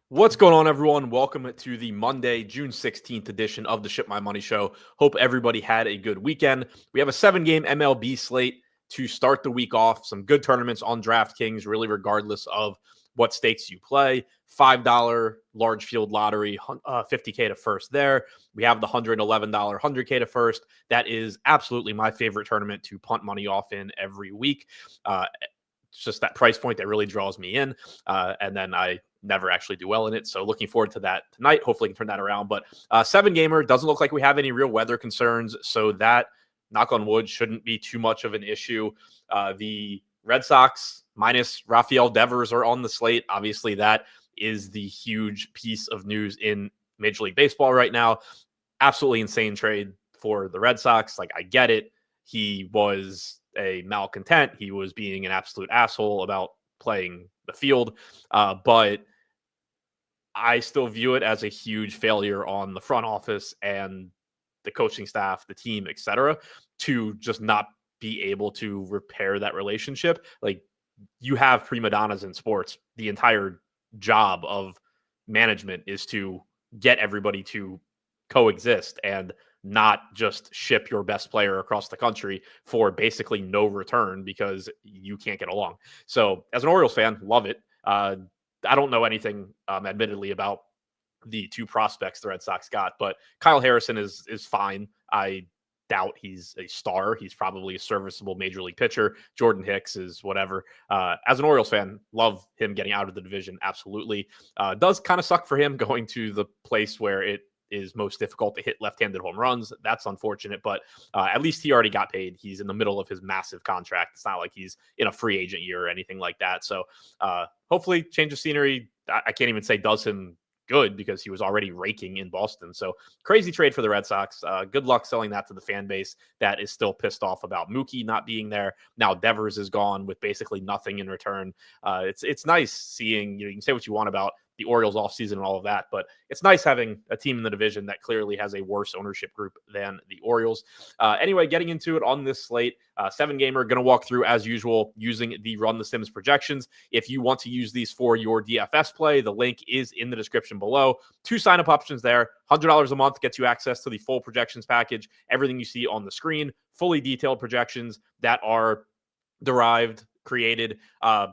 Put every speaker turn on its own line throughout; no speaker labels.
What's going on, everyone? Welcome to the Monday, June 16th edition of the Ship My Money Show. Hope everybody had a good weekend. We have a 7-game MLB slate to start the week off. Some good tournaments on DraftKings, really regardless of what stakes you play. $5 large field lottery, $50K to first there. We have the $111 $100K to first. That is absolutely my favorite tournament to punt money off in every week. It's just that price point that really draws me in. And then I never actually do well in it. So looking forward to that tonight. Hopefully I can turn that around. But 7-gamer doesn't look like we have any real weather concerns. So that, knock on wood, shouldn't be too much of an issue. The Red Sox minus Rafael Devers are on the slate. Obviously, that is the huge piece of news in Major League Baseball right now. Absolutely insane trade for the Red Sox. Like, I get it. He was a malcontent. He was being an absolute asshole about playing the field. But I still view it as a huge failure on the front office and the coaching staff, the team, etc., to just not be able to repair that relationship. Like, you have prima donnas in sports. The entire job of management is to get everybody to coexist and not just ship your best player across the country for basically no return because you can't get along. So as an Orioles fan, love it. I don't know anything, admittedly, about the two prospects the Red Sox got, but Kyle Harrison is fine. I doubt he's a star. He's probably a serviceable major league pitcher. Jordan Hicks is whatever. As an Orioles fan, love him getting out of the division. Absolutely. Does kind of suck for him going to the place where it is most difficult to hit left-handed home runs. That's unfortunate, but at least he already got paid. He's in the middle of his massive contract. It's not like he's in a free agent year or anything like that. So hopefully change of scenery. I can't even say does him good because he was already raking in Boston. So crazy trade for the Red Sox. Good luck selling that to the fan base that is still pissed off about Mookie not being there. Now Devers is gone with basically nothing in return. It's nice seeing, you can say what you want about the Orioles offseason and all of that, but it's nice having a team in the division that clearly has a worse ownership group than the Orioles. Anyway, getting into it on this slate, 7-gamer, going to walk through as usual using the Run the Sims projections. If you want to use these for your DFS play, the link is in the description below. 2 sign-up options there. $100 a month gets you access to the full projections package. Everything you see on the screen, fully detailed projections that are derived, created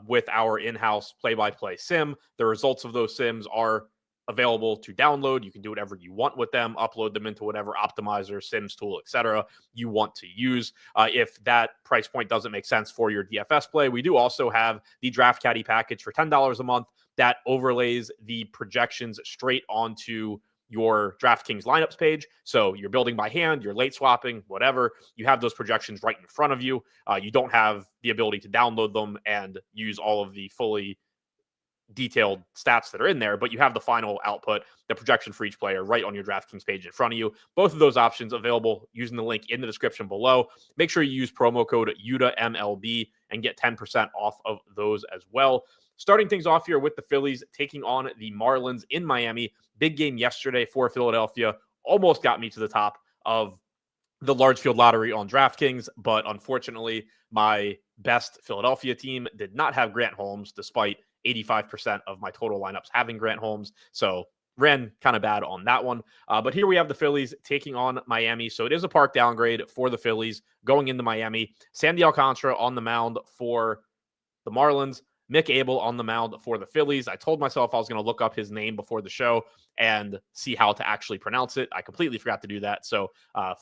with our in-house play-by-play sim. The results of those sims are available to download. You can do whatever you want with them, upload them into whatever optimizer, Sims tool, etc. you want to use. If that price point doesn't make sense for your DFS play, we do also have the Draft Caddy package for $10 a month that overlays the projections straight onto your DraftKings lineups page. So you're building by hand, you're late swapping, whatever. You have those projections right in front of you. You don't have the ability to download them and use all of the fully detailed stats that are in there, but you have the final output, the projection for each player right on your DraftKings page in front of you. Both of those options available using the link in the description below. Make sure you use promo code UDAMLB and get 10% off of those as well. Starting things off here with the Phillies taking on the Marlins in Miami. Big game yesterday for Philadelphia. Almost got me to the top of the large field lottery on DraftKings, but unfortunately, my best Philadelphia team did not have Grant Holmes, despite 85% of my total lineups having Grant Holmes. So ran kind of bad on that one. But here we have the Phillies taking on Miami. So it is a park downgrade for the Phillies going into Miami. Sandy Alcantara on the mound for the Marlins. Mick Abel on the mound for the Phillies. I told myself I was going to look up his name before the show and see how to actually pronounce it. I completely forgot to do that. So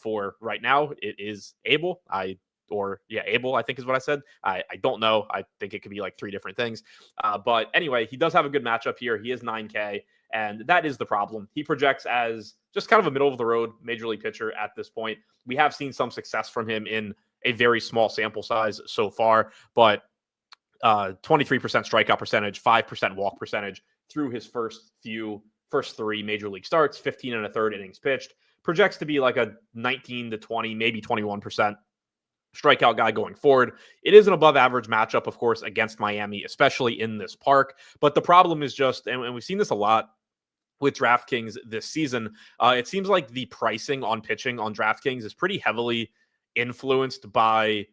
for right now, it is Abel. Abel, I think is what I said. I don't know. I think it could be like 3 different things. But anyway, he does have a good matchup here. He is 9K, and that is the problem. He projects as just kind of a middle-of-the-road major league pitcher at this point. We have seen some success from him in a very small sample size so far, but 23% strikeout percentage, 5% walk percentage through his first 3 major league starts, 15 and a third innings pitched. Projects to be like a 19 to 20, maybe 21% strikeout guy going forward. It is an above average matchup, of course, against Miami, especially in this park. But the problem is just, and we've seen this a lot with DraftKings this season, it seems like the pricing on pitching on DraftKings is pretty heavily influenced by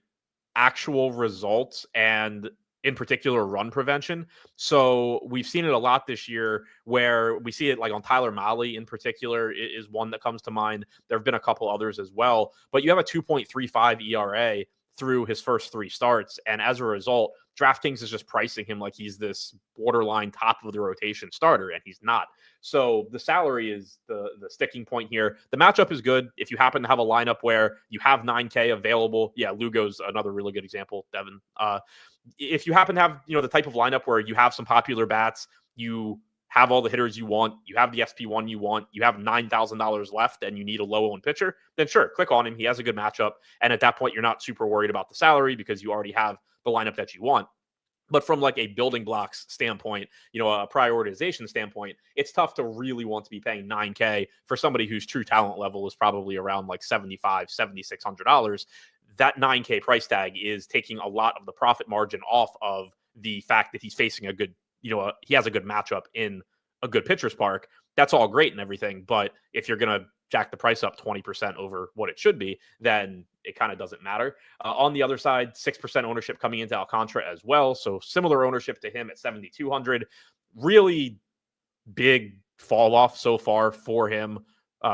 actual results and in particular run prevention. So we've seen it a lot this year where we see it like on Tyler Mahle in particular is one that comes to mind. There have been a couple others as well, but you have a 2.35 ERA through his first 3 starts. And as a result, DraftKings is just pricing him like he's this borderline top of the rotation starter, and he's not. So the salary is the sticking point here. The matchup is good. If you happen to have a lineup where you have 9K available, yeah, Lugo's another really good example, Devin. If you happen to have, the type of lineup where you have some popular bats, you have all the hitters you want, you have the SP1 you want, you have $9,000 left, and you need a low-owned pitcher, then sure, click on him. He has a good matchup. And at that point, you're not super worried about the salary because you already have the lineup that you want. But from like a building blocks standpoint, a prioritization standpoint, it's tough to really want to be paying 9K for somebody whose true talent level is probably around like $7,500, $7,600. That 9K price tag is taking a lot of the profit margin off of the fact that he's facing a good, he has a good matchup in a good pitcher's park. That's all great and everything. But if you're going to jack the price up 20% over what it should be, then it kind of doesn't matter. On the other side, 6% ownership coming into Alcantara as well. So similar ownership to him at 7,200. Really big fall off so far for him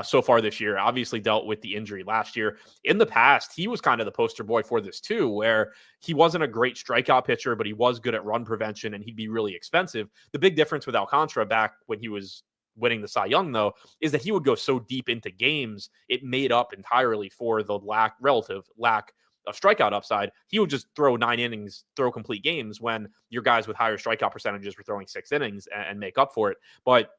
so far this year. Obviously dealt with the injury last year. In the past, he was kind of the poster boy for this too, where he wasn't a great strikeout pitcher, but he was good at run prevention and he'd be really expensive. The big difference with Alcantara back when he was winning the Cy Young, though, is that he would go so deep into games, it made up entirely for the relative lack of strikeout upside. He would just throw 9 innings, throw complete games when your guys with higher strikeout percentages were throwing 6 innings and make up for it. But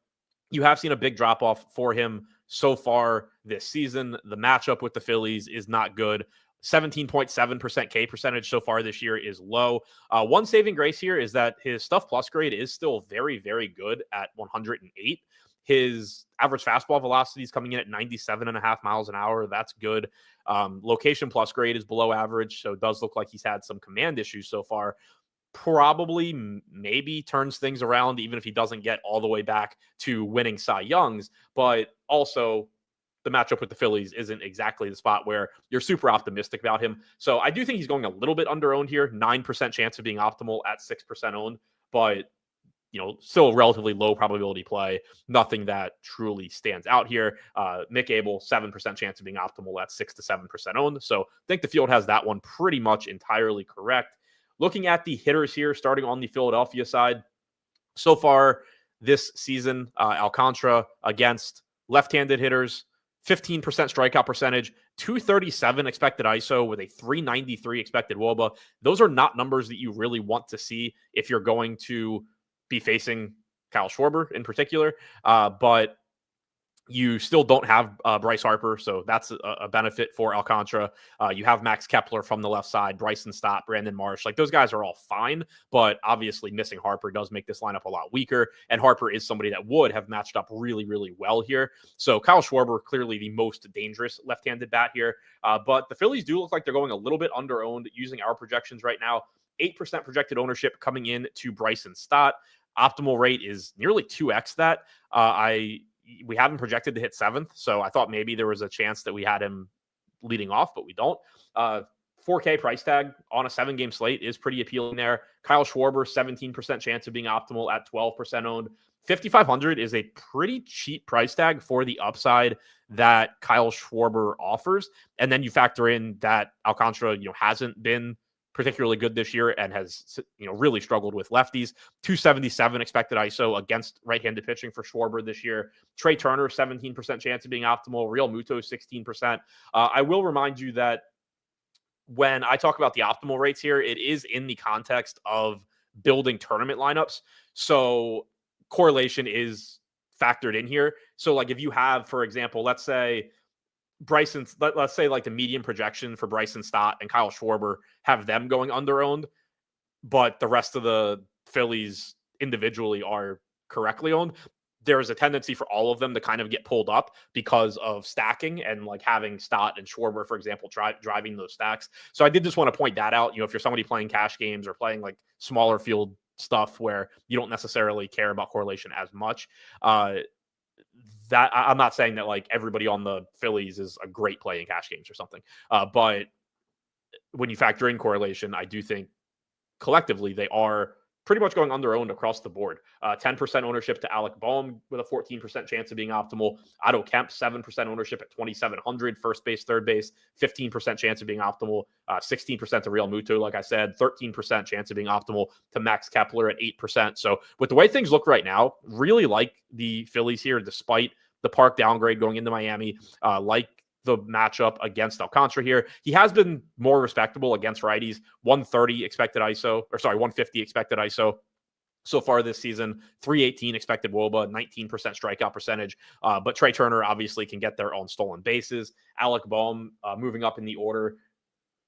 you have seen a big drop off for him so far this season. The matchup with the Phillies is not good. 17.7% K percentage so far this year is low. One saving grace here is that his stuff plus grade is still very, very good at 108. His average fastball velocity is coming in at 97.5 miles an hour. That's good. Location plus grade is below average, so it does look like he's had some command issues so far. Probably maybe turns things around, even if he doesn't get all the way back to winning Cy Youngs. But also, the matchup with the Phillies isn't exactly the spot where you're super optimistic about him. So I do think he's going a little bit under owned here. 9% chance of being optimal at 6% owned, but still a relatively low probability play. Nothing that truly stands out here. Mick Abel, 7% chance of being optimal at 6 to 7% owned. So I think the field has that one pretty much entirely correct. Looking at the hitters here, starting on the Philadelphia side, so far this season, Alcantara against left-handed hitters, 15% strikeout percentage, 237 expected ISO with a 393 expected WOBA. Those are not numbers that you really want to see if you're going to be facing Kyle Schwarber in particular. But you still don't have Bryce Harper, so that's a benefit for Alcantara. You have Max Kepler from the left side, Bryson Stott, Brandon Marsh. Like, those guys are all fine, but obviously missing Harper does make this lineup a lot weaker, and Harper is somebody that would have matched up really, really well here. So Kyle Schwarber, clearly the most dangerous left-handed bat here, but the Phillies do look like they're going a little bit under-owned using our projections right now. 8% projected ownership coming in to Bryson Stott. Optimal rate is nearly 2x that. We haven't projected to hit 7th, so I thought maybe there was a chance that we had him leading off, but we don't. 4K price tag on a 7-game slate is pretty appealing there. Kyle Schwarber, 17% chance of being optimal at 12% owned. 5,500 is a pretty cheap price tag for the upside that Kyle Schwarber offers. And then you factor in that Alcantara, hasn't been particularly good this year and has really struggled with lefties. 277 expected ISO against right-handed pitching for Schwarber this year. Trey Turner, 17% chance of being optimal. Real Muto, 16%. I will remind you that when I talk about the optimal rates here, it is in the context of building tournament lineups. So correlation is factored in here. So like if you have, for example, let's say let's say like the median projection for Bryson Stott and Kyle Schwarber have them going under owned, but the rest of the Phillies individually are correctly owned. There is a tendency for all of them to kind of get pulled up because of stacking and like having Stott and Schwarber, for example, driving those stacks. So I did just want to point that out. If you're somebody playing cash games or playing like smaller field stuff where you don't necessarily care about correlation as much, that I'm not saying that like everybody on the Phillies is a great play in cash games or something. But when you factor in correlation, I do think collectively, they are pretty much going under-owned across the board. 10% ownership to Alec Boehm with a 14% chance of being optimal. Otto Kemp, 7% ownership at 2,700, first base, third base, 15% chance of being optimal. 16% to Real Muto, like I said, 13% chance of being optimal to Max Kepler at 8%. So with the way things look right now, really like the Phillies here, despite the Park downgrade going into Miami, like the matchup against Alcantara here. He has been more respectable against righties. 130 expected ISO, 150 expected ISO so far this season. 318 expected WOBA, 19% strikeout percentage. But Trey Turner obviously can get there on stolen bases. Alec Boehm moving up in the order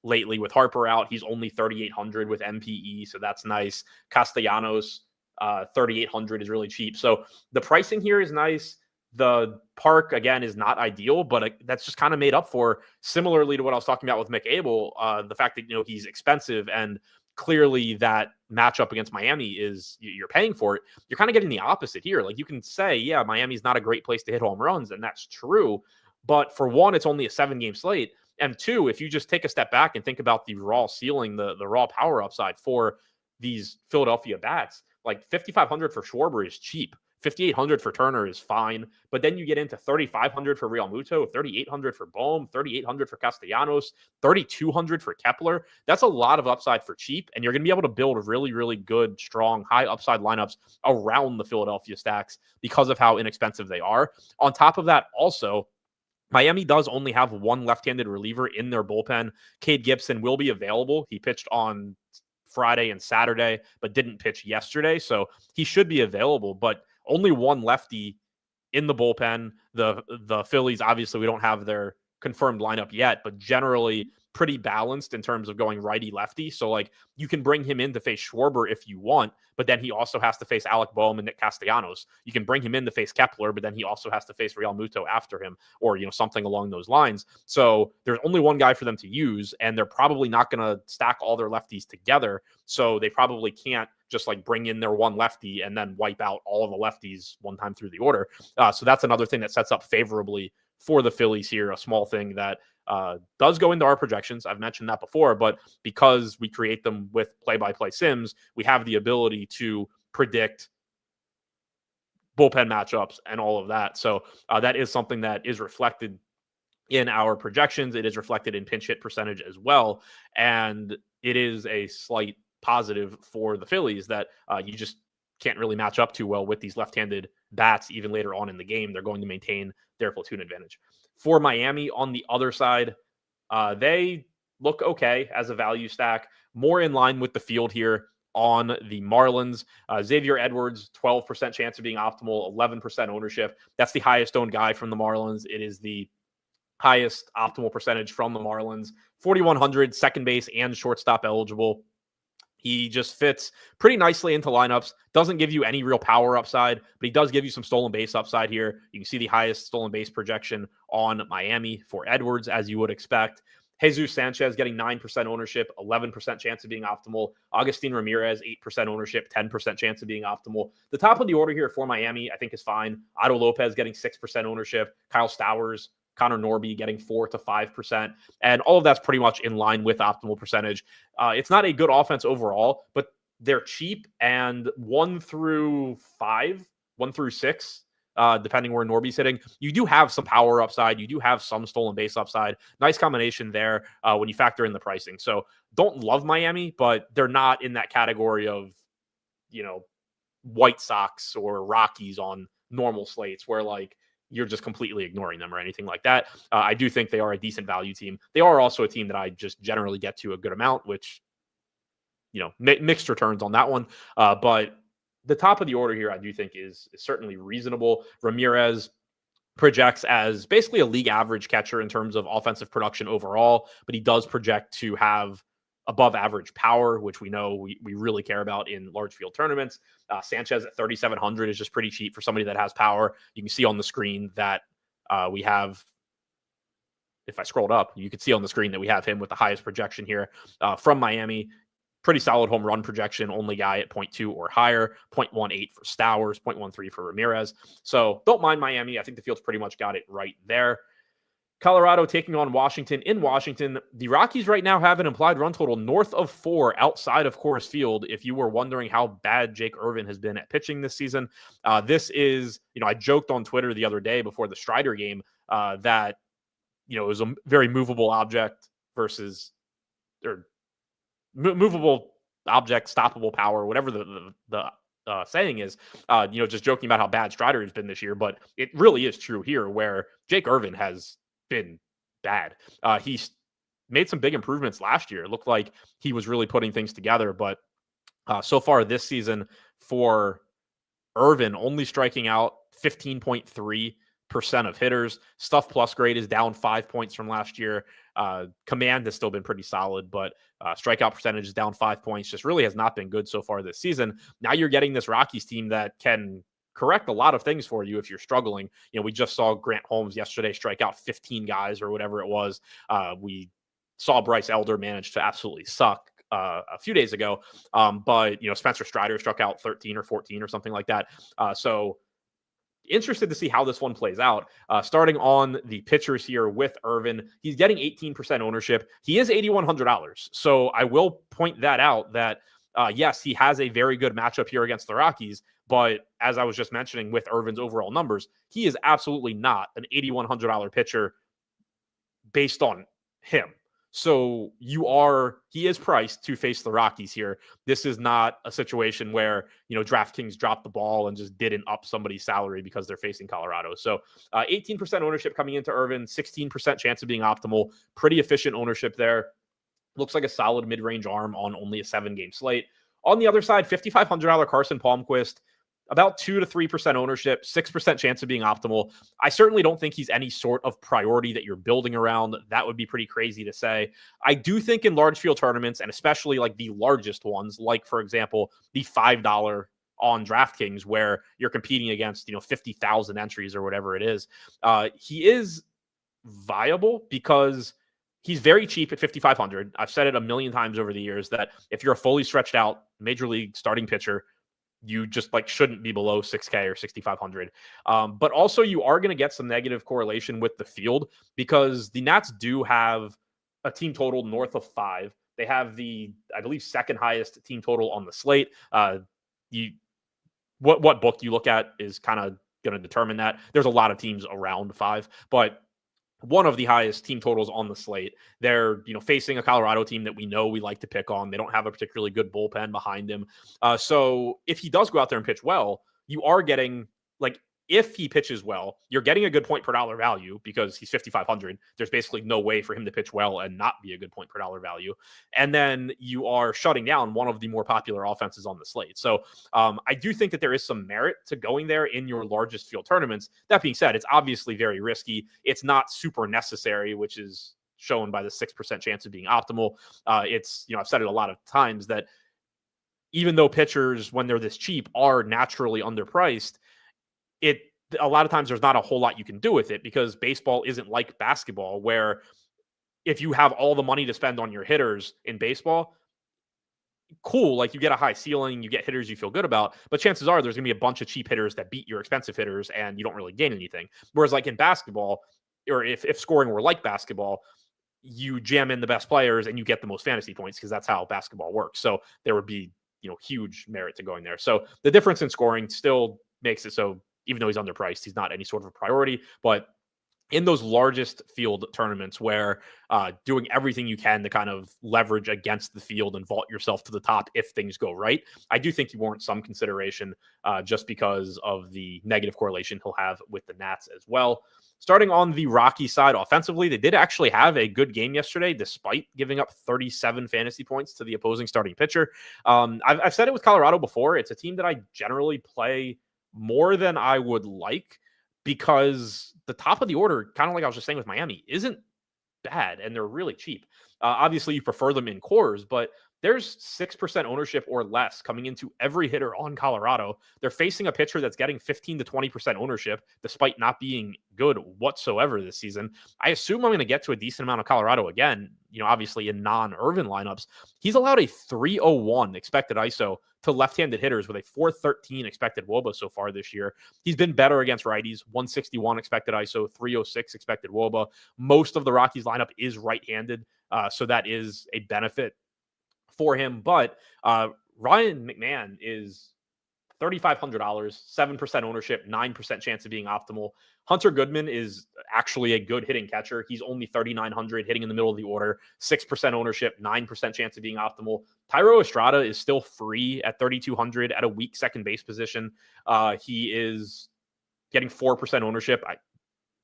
lately with Harper out. He's only 3,800 with MPE, so that's nice. Castellanos, 3,800 is really cheap. So the pricing here is nice. The park, again, is not ideal, but that's just kind of made up for, similarly to what I was talking about with Mick Abel, the fact that, he's expensive, and clearly that matchup against Miami is, you're paying for it. You're kind of getting the opposite here. Like, you can say, yeah, Miami's not a great place to hit home runs, and that's true. But for one, it's only a 7-game slate. And two, if you just take a step back and think about the raw ceiling, the raw power upside for these Philadelphia bats, like 5,500 for Schwarber is cheap. 5,800 for Turner is fine, but then you get into 3,500 for Real Muto, 3,800 for Boehm, 3,800 for Castellanos, 3,200 for Kepler. That's a lot of upside for cheap, and you're going to be able to build really, really good, strong, high upside lineups around the Philadelphia stacks because of how inexpensive they are. On top of that, also, Miami does only have one left-handed reliever in their bullpen. Cade Gibson will be available. He pitched on Friday and Saturday, but didn't pitch yesterday, so he should be available, but only one lefty in the bullpen. The Phillies, obviously, we don't have their confirmed lineup yet, but generally pretty balanced in terms of going righty-lefty. So, like, you can bring him in to face Schwarber if you want, but then he also has to face Alec Boehm and Nick Castellanos. You can bring him in to face Kepler, but then he also has to face Real Muto after him, or, something along those lines. So there's only one guy for them to use, and they're probably not going to stack all their lefties together. So they probably can't just like bring in their one lefty and then wipe out all of the lefties one time through the order. So that's another thing that sets up favorably for the Phillies here, a small thing that does go into our projections. I've mentioned that before, but because we create them with play-by-play sims, we have the ability to predict bullpen matchups and all of that. So that is something that is reflected in our projections. It is reflected in pinch hit percentage as well. And it is a slight positive for the Phillies that you just can't really match up too well with these left-handed bats even later on in the game. They're going to maintain their platoon advantage. For Miami, on the other side, they look okay as a value stack, more in line with the field here on the Marlins. Xavier Edwards, 12% chance of being optimal, 11% ownership. That's the highest owned guy from the Marlins. It is the highest optimal percentage from the Marlins. 4,100, second base and shortstop eligible. He just fits pretty nicely into lineups. Doesn't give you any real power upside, but he does give you some stolen base upside here. You can see the highest stolen base projection on Miami for Edwards, as you would expect. Jesus Sanchez getting 9% ownership, 11% chance of being optimal. Agustin Ramirez, 8% ownership, 10% chance of being optimal. The top of the order here for Miami, I think, is fine. Otto Lopez getting 6% ownership. Kyle Stowers, Connor Norby getting 4 to 5%. And all of that's pretty much in line with optimal percentage. It's not a good offense overall, but they're cheap, and 1 through 6, depending where Norby's hitting, you do have some power upside. You do have some stolen base upside. Nice combination there when you factor in the pricing. So don't love Miami, but they're not in that category of, White Sox or Rockies on normal slates where, like, you're just completely ignoring them or anything like that. I do think they are a decent value team. They are also a team that I just generally get to a good amount, which, mixed returns on that one. But the top of the order here, I do think is certainly reasonable. Ramirez projects as basically a league average catcher in terms of offensive production overall, but he does project to have above average power, which we know we really care about in large field tournaments. Sanchez at 3,700 is just pretty cheap for somebody that has power. You can see on the screen that we have, if I scrolled up, you could see on the screen that we have him with the highest projection here from Miami. Pretty solid home run projection, only guy at 0.2 or higher, 0.18 for Stowers, 0.13 for Ramirez. So don't mind Miami. I think the field's pretty much got it right there. Colorado taking on Washington. In Washington, the Rockies right now have an implied run total north of 4 outside of Coors Field. If you were wondering how bad Jake Irvin has been at pitching this season, this is, I joked on Twitter the other day before the Strider game that, it was a very movable object versus, or movable object, stoppable power, whatever the saying is, just joking about how bad Strider has been this year. But it really is true here where Jake Irvin has been bad. He's made some big improvements last year. It looked like he was really putting things together. But so far this season for Irvin, only striking out 15.3% of hitters. Stuff plus grade is down 5 points from last year. Command has still been pretty solid, but strikeout percentage is down 5 points. Just really has not been good so far this season. Now you're getting this Rockies team that can correct a lot of things for you if you're struggling. We just saw Grant Holmes yesterday strike out 15 guys or whatever it was. We saw Bryce Elder manage to absolutely suck a few days ago. But Spencer Strider struck out 13 or 14 or something like that. So interested to see how this one plays out. Starting on the pitchers here with Irvin, he's getting 18% ownership. He is $8,100. So I will point that out that yes, he has a very good matchup here against the Rockies. But as I was just mentioning with Irvin's overall numbers, he is absolutely not an $8,100 pitcher based on him. So he is priced to face the Rockies here. This is not a situation where, DraftKings dropped the ball and just didn't up somebody's salary because they're facing Colorado. So 18% ownership coming into Irvin, 16% chance of being optimal, pretty efficient ownership there. Looks like a solid mid-range arm on only a 7-game slate. On the other side, $5,500 Carson Palmquist, about 2 to 3% ownership, 6% chance of being optimal. I certainly don't think he's any sort of priority that you're building around. That would be pretty crazy to say. I do think in large field tournaments, and especially like the largest ones, like for example, the $5 on DraftKings where you're competing against, 50,000 entries or whatever it is. He is viable because he's very cheap at 5,500. I've said it a million times over the years that if you're a fully stretched out major league starting pitcher, you just shouldn't be below 6K or 6,500. But also you are going to get some negative correlation with the field because the Nats do have a team total north of 5. They have the, I believe, second highest team total on the slate. What book you look at is kind of going to determine that. There's a lot of teams around 5, but one of the highest team totals on the slate. They're, facing a Colorado team that we know we like to pick on. They don't have a particularly good bullpen behind him. So if he does go out there and pitch well, you are getting, if he pitches well, you're getting a good point per dollar value because he's 5,500. There's basically no way for him to pitch well and not be a good point per dollar value. And then you are shutting down one of the more popular offenses on the slate. So I do think that there is some merit to going there in your largest field tournaments. That being said, it's obviously very risky. It's not super necessary, which is shown by the 6% chance of being optimal. It's, I've said it a lot of times that even though pitchers, when they're this cheap, are naturally underpriced, a lot of times there's not a whole lot you can do with it because baseball isn't like basketball where if you have all the money to spend on your hitters in baseball, cool, you get a high ceiling, you get hitters you feel good about, but chances are there's going to be a bunch of cheap hitters that beat your expensive hitters and you don't really gain anything. Whereas in basketball, or if scoring were like basketball, you jam in the best players and you get the most fantasy points because that's how basketball works. So there would be, huge merit to going there. So the difference in scoring still makes it so even though he's underpriced, he's not any sort of a priority. But in those largest field tournaments where doing everything you can to kind of leverage against the field and vault yourself to the top if things go right, I do think you warrant some consideration just because of the negative correlation he'll have with the Nats as well. Starting on the Rocky side offensively, they did actually have a good game yesterday, despite giving up 37 fantasy points to the opposing starting pitcher. I've said it with Colorado before. It's a team that I generally play more than I would like because the top of the order, kind of like I was just saying with Miami, isn't bad and they're really cheap. Obviously, you prefer them in cores, but there's 6% ownership or less coming into every hitter on Colorado. They're facing a pitcher that's getting 15 to 20% ownership, despite not being good whatsoever this season. I assume I'm going to get to a decent amount of Colorado again, obviously in non-Irvin lineups. He's allowed a 301 expected ISO to left-handed hitters with a 413 expected WOBA so far this year. He's been better against righties, 161 expected ISO, 306 expected WOBA. Most of the Rockies lineup is right-handed, so that is a benefit for him. But Ryan McMahon is $3,500, 7% ownership, 9% chance of being optimal. Hunter Goodman is actually a good hitting catcher. He's only 3,900 hitting in the middle of the order, 6% ownership, 9% chance of being optimal. Tyro Estrada is still free at 3,200 at a weak second base position. He is getting 4% ownership.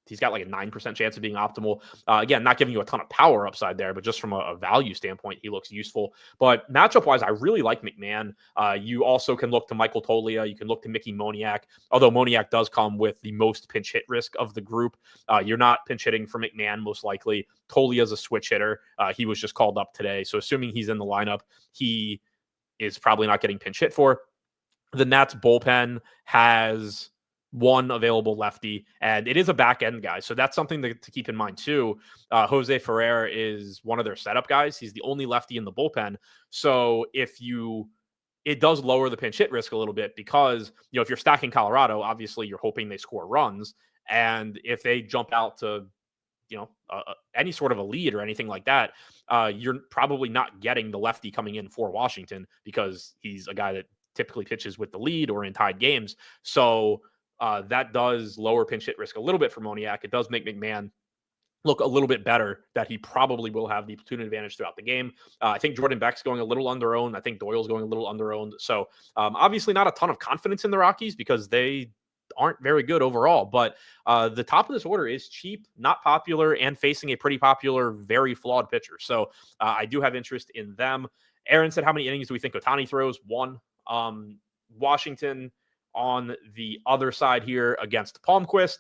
He's got like a 9% chance of being optimal. Again, not giving you a ton of power upside there, but just from a value standpoint, he looks useful. But matchup-wise, I really like McMahon. You also can look to Michael Toglia. You can look to Mickey Moniak, although Moniak does come with the most pinch hit risk of the group. You're not pinch hitting for McMahon, most likely. Toglia is a switch hitter. He was just called up today. So assuming he's in the lineup, he is probably not getting pinch hit for. The Nats bullpen has one available lefty, and it is a back end guy. So that's something to keep in mind too. Jose Ferrer is one of their setup guys. He's the only lefty in the bullpen. So it does lower the pinch hit risk a little bit because, if you're stacking Colorado, obviously you're hoping they score runs. And if they jump out to, any sort of a lead or anything like that, you're probably not getting the lefty coming in for Washington because he's a guy that typically pitches with the lead or in tied games. So that does lower pinch hit risk a little bit for Moniak. It does make McMahon look a little bit better that he probably will have the platoon advantage throughout the game. I think Jordan Beck's going a little underowned. I think Doyle's going a little underowned. So obviously not a ton of confidence in the Rockies because they aren't very good overall. But the top of this order is cheap, not popular, and facing a pretty popular, very flawed pitcher. So I do have interest in them. Aaron said, how many innings do we think Ohtani throws? One. Washington on the other side here against Palmquist,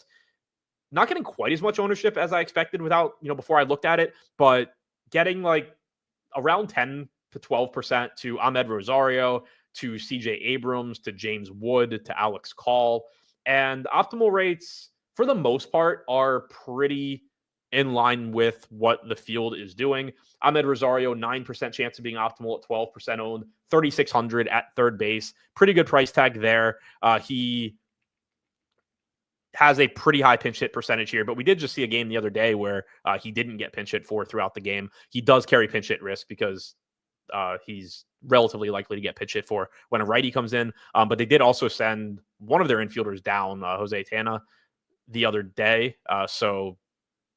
not getting quite as much ownership as I expected before I looked at it, but getting like around 10 to 12% to Ahmed Rosario, to CJ Abrams, to James Wood, to Alex Call. And optimal rates, for the most part, are pretty in line with what the field is doing. Ahmed Rosario, 9% chance of being optimal at 12% owned, 3,600 at third base. Pretty good price tag there. He has a pretty high pinch hit percentage here, but we did just see a game the other day where he didn't get pinch hit for throughout the game. He does carry pinch hit risk because he's relatively likely to get pitch hit for when a righty comes in. But they did also send one of their infielders down, Jose Tana, the other day. So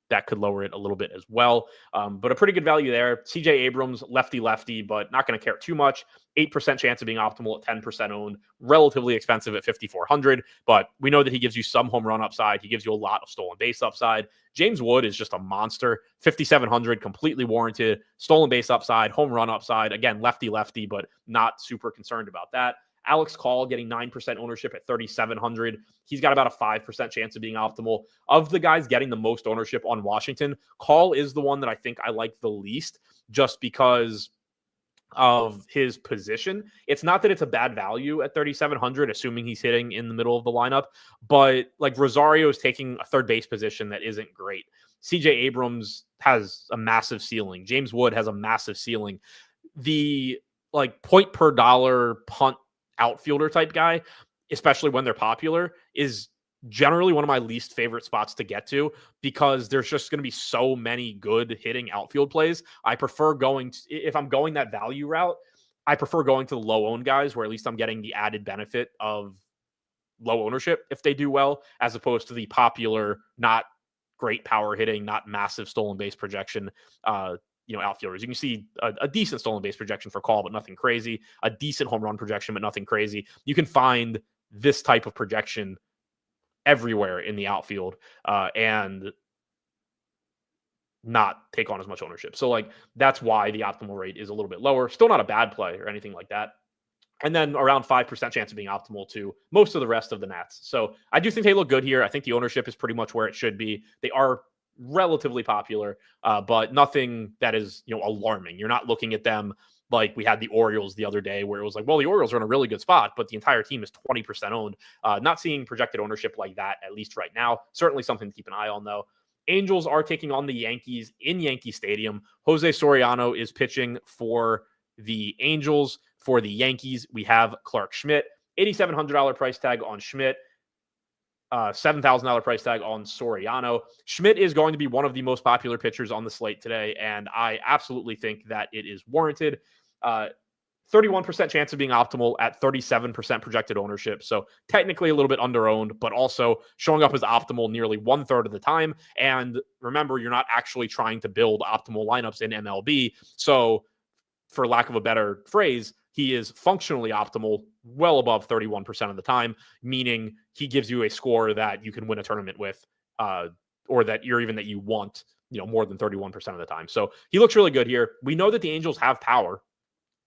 that could lower it a little bit as well. But a pretty good value there. CJ Abrams, lefty, but not going to care too much. 8% chance of being optimal at 10% owned. Relatively expensive at 5,400, but we know that he gives you some home run upside. He gives you a lot of stolen base upside. James Wood is just a monster. 5,700, completely warranted. Stolen base upside, home run upside. Again, lefty, but not super concerned about that. Alex Call getting 9% ownership at 3,700. He's got about a 5% chance of being optimal. Of the guys getting the most ownership on Washington, Call is the one that I think I like the least just because of his position. It's not that it's a bad value at 3,700, assuming he's hitting in the middle of the lineup, but like Rosario is taking a third base position that isn't great. CJ Abrams has a massive ceiling. James Wood has a massive ceiling. The point per dollar punt outfielder type guy, especially when they're popular, is generally one of my least favorite spots to get to because there's just going to be so many good hitting outfield plays. I prefer if I'm going that value route, I prefer going to the low owned guys where at least I'm getting the added benefit of low ownership if they do well, as opposed to the popular, not great power hitting, not massive stolen base projection, outfielders. You can see a decent stolen base projection for Call, but nothing crazy. A decent home run projection, but nothing crazy. You can find this type of projection everywhere in the outfield and not take on as much ownership. So that's why the optimal rate is a little bit lower. Still not a bad play or anything like that. And then around 5% chance of being optimal to most of the rest of the Nats. So I do think they look good here. I think the ownership is pretty much where it should be. They are relatively popular, but nothing that is, alarming. You're not looking at them like we had the Orioles the other day where it was like, well, the Orioles are in a really good spot, but the entire team is 20% owned. Not seeing projected ownership like that, at least right now. Certainly something to keep an eye on, though. Angels are taking on the Yankees in Yankee Stadium. Jose Soriano is pitching for the Angels. For the Yankees, we have Clark Schmidt. $8,700 price tag on Schmidt. $7,000 price tag on Soriano. Schmidt is going to be one of the most popular pitchers on the slate today, and I absolutely think that it is warranted. 31% chance of being optimal at 37% projected ownership. So technically a little bit underowned, but also showing up as optimal nearly 1/3 of the time. And remember, you're not actually trying to build optimal lineups in MLB. So for lack of a better phrase, he is functionally optimal well above 31% of the time, meaning he gives you a score that you can win a tournament with, or that you want, more than 31% of the time. So he looks really good here. We know that the Angels have power,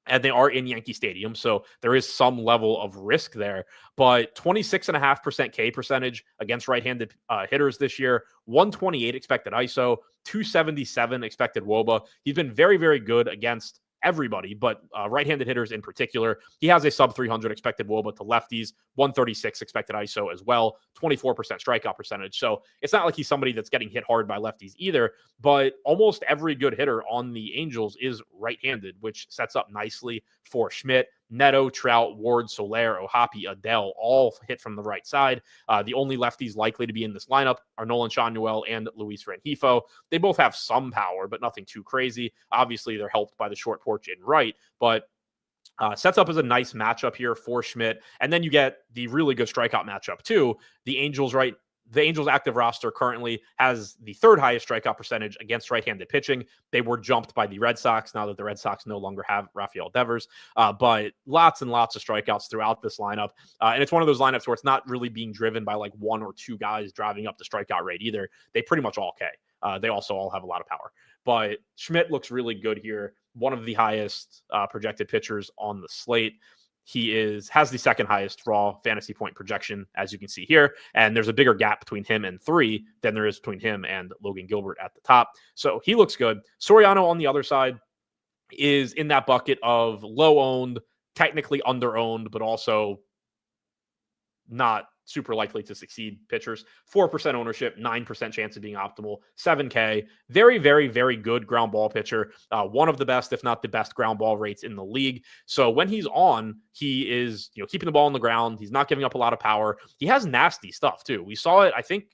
and they are in Yankee Stadium, so there is some level of risk there. But 26.5% K percentage against right-handed hitters this year, 128 expected ISO, 277 expected WOBA. He's been very, very good against everybody, but right-handed hitters in particular. He has a sub 300 expected WOBA to lefties, 136 expected ISO as well, 24% strikeout percentage. So it's not like he's somebody that's getting hit hard by lefties either, but almost every good hitter on the Angels is right-handed, which sets up nicely for Schmidt. Neto, Trout, Ward, Soler, Ohapi, Adele all hit from the right side. The only lefties likely to be in this lineup are Nolan Schanuel and Luis Rengifo. They both have some power, but nothing too crazy. Obviously, they're helped by the short porch in right, but sets up as a nice matchup here for Schmidt. And then you get the really good strikeout matchup too. The Angels active roster currently has the third highest strikeout percentage against right-handed pitching. They were jumped by the Red Sox now that the Red Sox no longer have Rafael Devers. But lots and lots of strikeouts throughout this lineup. And it's one of those lineups where it's not really being driven by like one or two guys driving up the strikeout rate either. They pretty much all K. They also all have a lot of power. But Schmidt looks really good here. One of the highest projected pitchers on the slate. He has the second highest raw fantasy point projection, as you can see here. And there's a bigger gap between him and 3 than there is between him and Logan Gilbert at the top. So he looks good. Soriano on the other side is in that bucket of low owned, technically under owned, but also not super likely to succeed pitchers. 4% ownership, 9% chance of being optimal, 7K. Very, very, very good ground ball pitcher. One of the best, if not the best, ground ball rates in the league. So when he's on, he is keeping the ball on the ground. He's not giving up a lot of power. He has nasty stuff too. We saw it, I think,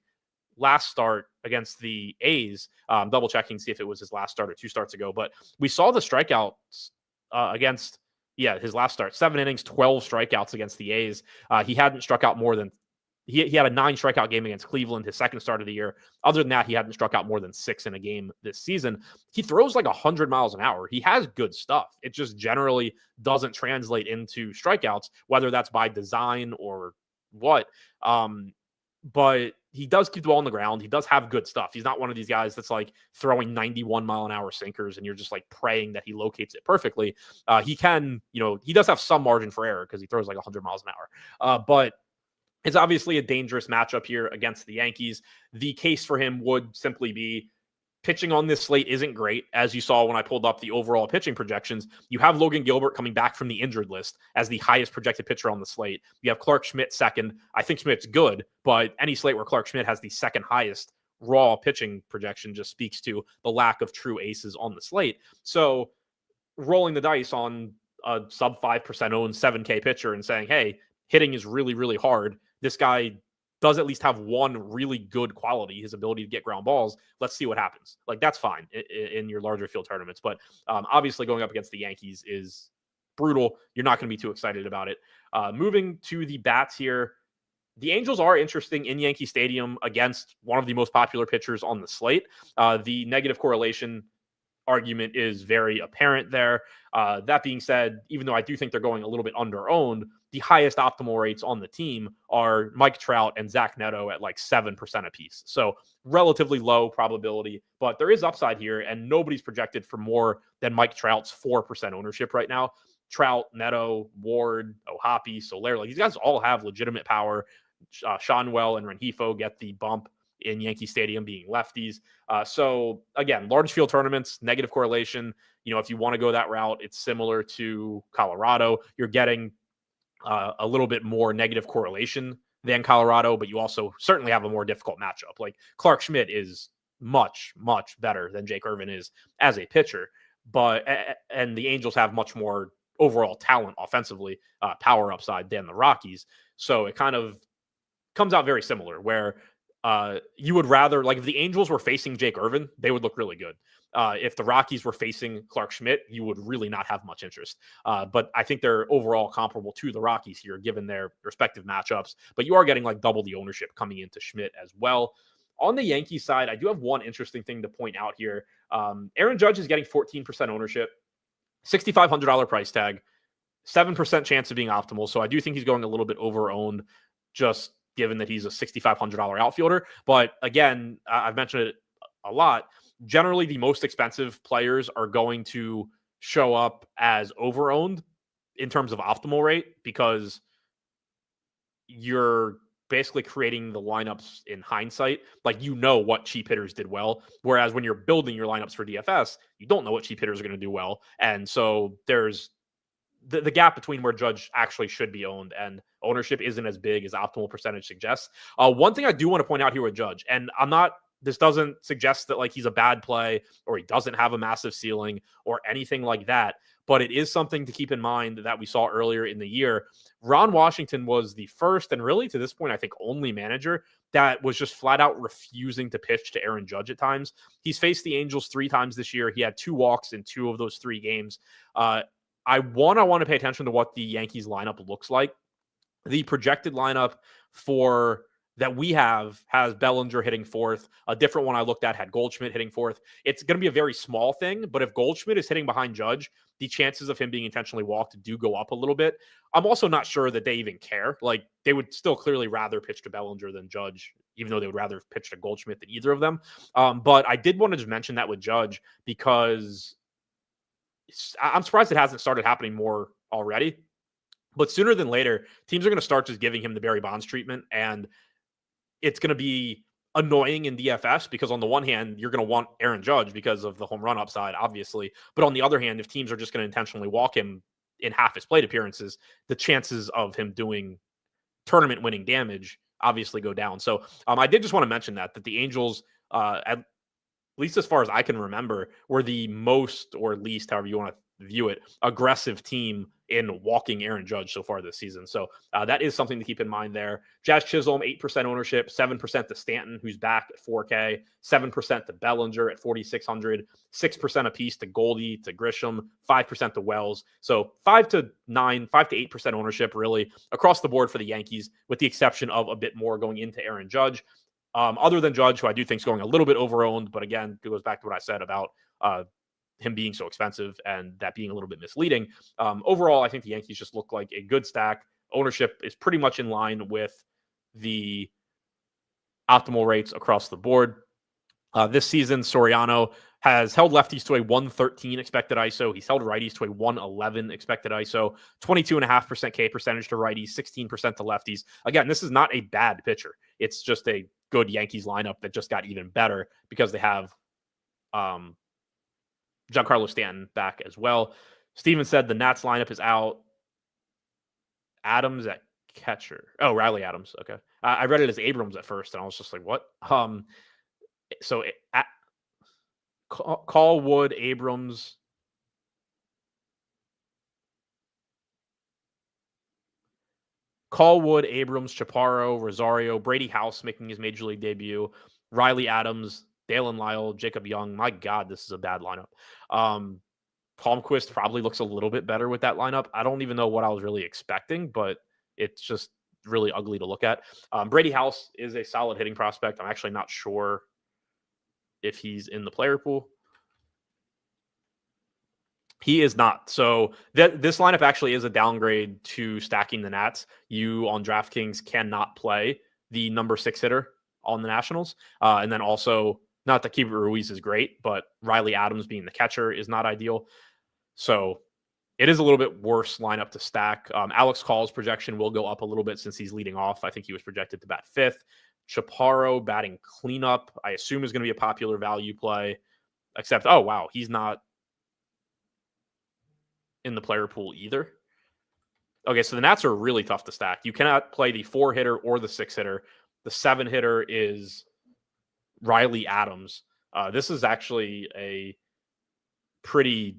last start against the A's. Double checking, see if it was his last start or 2 starts ago. But we saw the strikeouts against his last start. 7 innings, 12 strikeouts against the A's. He hadn't struck out more than he had a 9 strikeout game against Cleveland, his second start of the year. Other than that, he hadn't struck out more than 6 in a game this season. He throws like 100 miles an hour. He has good stuff. It just generally doesn't translate into strikeouts, whether that's by design or what. But he does keep the ball on the ground. He does have good stuff. He's not one of these guys that's like throwing 91-mile-an-hour sinkers and you're just like praying that he locates it perfectly. He can, he does have some margin for error because he throws like 100 miles an hour. But it's obviously a dangerous matchup here against the Yankees. The case for him would simply be pitching on this slate isn't great. As you saw when I pulled up the overall pitching projections, you have Logan Gilbert coming back from the injured list as the highest projected pitcher on the slate. You have Clark Schmidt second. I think Schmidt's good, but any slate where Clark Schmidt has the second highest raw pitching projection just speaks to the lack of true aces on the slate. So rolling the dice on a sub 5% owned 7K pitcher and saying, hey, hitting is really, really hard. This guy does at least have one really good quality, his ability to get ground balls. Let's see what happens. Like, that's fine in your larger field tournaments. But obviously going up against the Yankees is brutal. You're not going to be too excited about it. Moving to the bats here, the Angels are interesting in Yankee Stadium against one of the most popular pitchers on the slate. The negative correlation argument is very apparent there. That being said, even though I do think they're going a little bit under-owned, the highest optimal rates on the team are Mike Trout and Zach Neto at like 7% apiece. So relatively low probability, but there is upside here, and nobody's projected for more than Mike Trout's 4% ownership right now. Trout, Neto, Ward, Ohapi, Soler, like these guys all have legitimate power. Schanuel and Rengifo get the bump in Yankee Stadium being lefties. So again, large field tournaments, negative correlation. If you want to go that route, it's similar to Colorado. You're getting a little bit more negative correlation than Colorado, but you also certainly have a more difficult matchup. Like Clark Schmidt is much, much better than Jake Irvin is as a pitcher, and the Angels have much more overall talent offensively, power upside than the Rockies. So it kind of comes out very similar where you would rather, like if the Angels were facing Jake Irvin, they would look really good. If the Rockies were facing Clark Schmidt, you would really not have much interest. But I think they're overall comparable to the Rockies here, given their respective matchups. But you are getting like double the ownership coming into Schmidt as well. On the Yankees side, I do have one interesting thing to point out here. Aaron Judge is getting 14% ownership, $6,500 price tag, 7% chance of being optimal. So I do think he's going a little bit over-owned, just given that he's a $6,500 outfielder. But again, I've mentioned it a lot. Generally, the most expensive players are going to show up as over-owned in terms of optimal rate because you're basically creating the lineups in hindsight. Like, what cheap hitters did well. Whereas when you're building your lineups for DFS, you don't know what cheap hitters are going to do well. And so there's the gap between where Judge actually should be owned and ownership isn't as big as optimal percentage suggests. One thing I do want to point out here with Judge, and this doesn't suggest that like he's a bad play or he doesn't have a massive ceiling or anything like that, but it is something to keep in mind that we saw earlier in the year. Ron Washington was the first and really to this point, I think only manager that was just flat out refusing to pitch to Aaron Judge at times. He's faced the Angels 3 times this year. He had 2 walks in 2 of those 3 games. I want to pay attention to what the Yankees lineup looks like. The projected lineup that we have has Bellinger hitting 4th. A different one I looked at had Goldschmidt hitting 4th. It's going to be a very small thing, but if Goldschmidt is hitting behind Judge, the chances of him being intentionally walked do go up a little bit. I'm also not sure that they even care. Like, they would still clearly rather pitch to Bellinger than Judge, even though they would rather pitch to Goldschmidt than either of them. But I did want to just mention that with Judge because I'm surprised it hasn't started happening more already. But sooner than later, teams are going to start just giving him the Barry Bonds treatment, and it's going to be annoying in DFS because on the one hand, you're going to want Aaron Judge because of the home run upside, obviously. But on the other hand, if teams are just going to intentionally walk him in half his plate appearances, the chances of him doing tournament winning damage obviously go down. So I did just want to mention that the Angels, at least as far as I can remember, were the most, or least, however you want to view it, aggressive team in walking Aaron Judge so far this season. So that is something to keep in mind there. Jazz Chisholm, 8% ownership, 7% to Stanton, who's back at 4K, 7% to Bellinger at 4,600, 6% apiece to Goldie, to Grisham, 5% to Wells. So 5 to 8% ownership really across the board for the Yankees, with the exception of a bit more going into Aaron Judge. Other than Judge, who I do think is going a little bit over-owned, but again, it goes back to what I said about him being so expensive and that being a little bit misleading. Overall, I think the Yankees just look like a good stack. Ownership is pretty much in line with the optimal rates across the board. This season, Soriano has held lefties to a 113 expected ISO. He's held righties to a 111 expected ISO, 22.5% K percentage to righties, 16% to lefties. Again, this is not a bad pitcher. It's just a good Yankees lineup that just got even better because they have Giancarlo Stanton back as well. Steven said the Nats lineup is out. Adams at catcher. Oh, Riley Adams. Okay. I read it as Abrams at first, and I was just like, what? So Callwood, Abrams. Chaparro, Rosario, Brady House making his major league debut, Riley Adams, Dalen Lyle, Jacob Young. My God, this is a bad lineup. Palmquist probably looks a little bit better with that lineup. I don't even know what I was really expecting, but it's just really ugly to look at. Brady House is a solid hitting prospect. I'm actually not sure if he's in the player pool. He is not. So this lineup actually is a downgrade to stacking the Nats. You on DraftKings cannot play the number 6 hitter on the Nationals. And then also, not that Keibert Ruiz is great, but Riley Adams being the catcher is not ideal. So it is a little bit worse lineup to stack. Alex Call's projection will go up a little bit since he's leading off. I think he was projected to bat 5th. Chaparro batting cleanup, I assume is going to be a popular value play, except, oh, wow, he's not in the player pool either. Okay, so the Nats are really tough to stack. You cannot play the 4-hitter or the 6-hitter. The 7-hitter is Riley Adams. This is actually a pretty...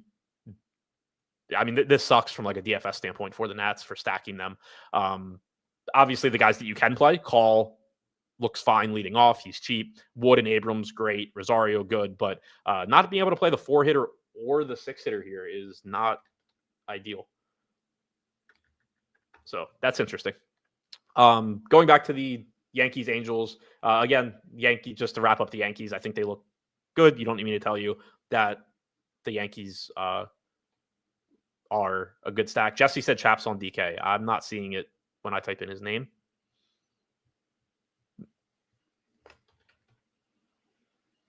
I mean, this sucks from like a DFS standpoint for the Nats for stacking them. Obviously, the guys that you can play, Call looks fine leading off. He's cheap. Wood and Abrams, great. Rosario, good. But not being able to play the 4-hitter or the 6-hitter here is not ideal. So that's interesting. Going back to the Yankees, Angels, again, just to wrap up the Yankees, I think they look good. You don't need me to tell you that the Yankees are a good stack. Jesse said Chaps on DK. I'm not seeing it when I type in his name.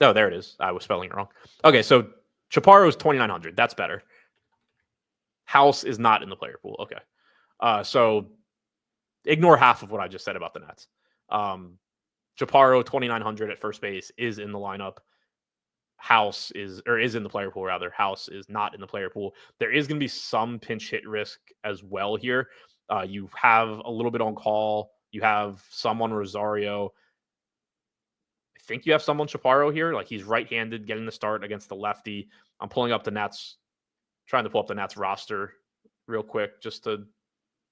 Oh, there it is. I was spelling it wrong. Okay, so Chaparro is 2,900. That's better. House is not in the player pool. Okay. So ignore half of what I just said about the Nats. Chaparro, 2,900 at first base, is in the lineup. House is in the player pool, rather. House is not in the player pool. There is going to be some pinch hit risk as well here. You have a little bit on Call. You have some on Rosario. I think you have some on Chaparro here. Like, he's right-handed, getting the start against the lefty. I'm pulling up the Nats, trying to pull up the Nats roster real quick just to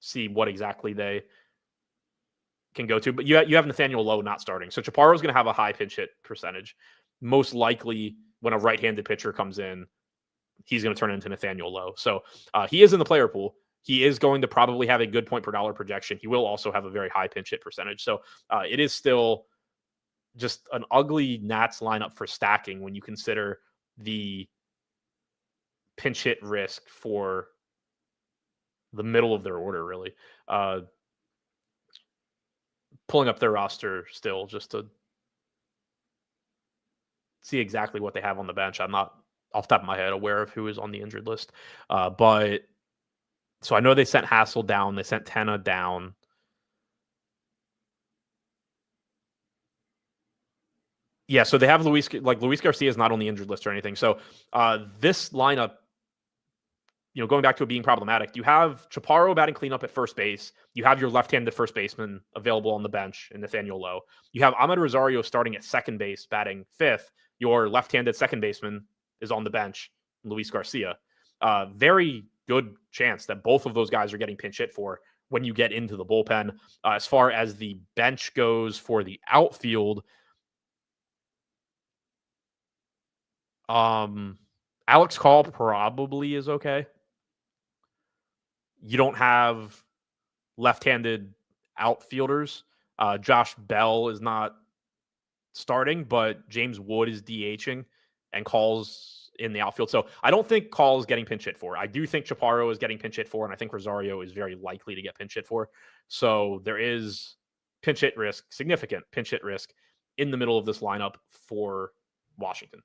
see what exactly they can go to. But you have Nathaniel Lowe not starting. So Chaparro is going to have a high pinch hit percentage. Most likely when a right-handed pitcher comes in, he's going to turn into Nathaniel Lowe. So he is in the player pool. He is going to probably have a good point per dollar projection. He will also have a very high pinch hit percentage. So it is still just an ugly Nats lineup for stacking when you consider the pinch hit risk for the middle of their order, really. Pulling up their roster still just to see exactly what they have on the bench. I'm not, off the top of my head, aware of who is on the injured list. But so I know they sent Hassel down. They sent Tenna down. Yeah, so they have Luis Garcia is not on the injured list or anything. So this lineup, going back to it being problematic, you have Chaparro batting cleanup at first base. You have your left-handed first baseman available on the bench in Nathaniel Lowe. You have Ahmed Rosario starting at second base, batting fifth. Your left-handed second baseman is on the bench, Luis Garcia. Very good chance that both of those guys are getting pinch hit for when you get into the bullpen. As far as the bench goes for the outfield, Alex Call probably is okay. You don't have left-handed outfielders. Josh Bell is not starting, but James Wood is DHing and Call's in the outfield. So I don't think Call is getting pinch hit for. I do think Chaparro is getting pinch hit for, and I think Rosario is very likely to get pinch hit for. So there is pinch hit risk, significant pinch hit risk in the middle of this lineup for Washington.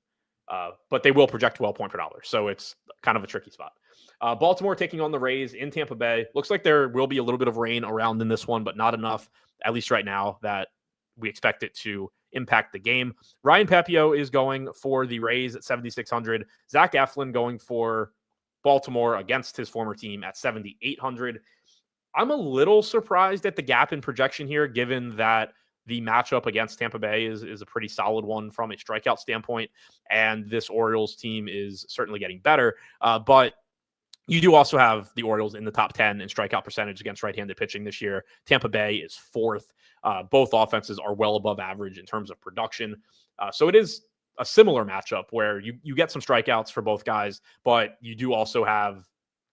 But they will project well point per dollar. So it's kind of a tricky spot. Baltimore taking on the Rays in Tampa Bay. Looks like there will be a little bit of rain around in this one, but not enough, at least right now, that we expect it to impact the game. Ryan Pepio is going for the Rays at 7,600. Zach Eflin going for Baltimore against his former team at 7,800. I'm a little surprised at the gap in projection here, given that the matchup against Tampa Bay is a pretty solid one from a strikeout standpoint, and this Orioles team is certainly getting better. But you do also have the Orioles in the top 10 in strikeout percentage against right-handed pitching this year. Tampa Bay is fourth. Both offenses are well above average in terms of production. So it is a similar matchup where you get some strikeouts for both guys, but you do also have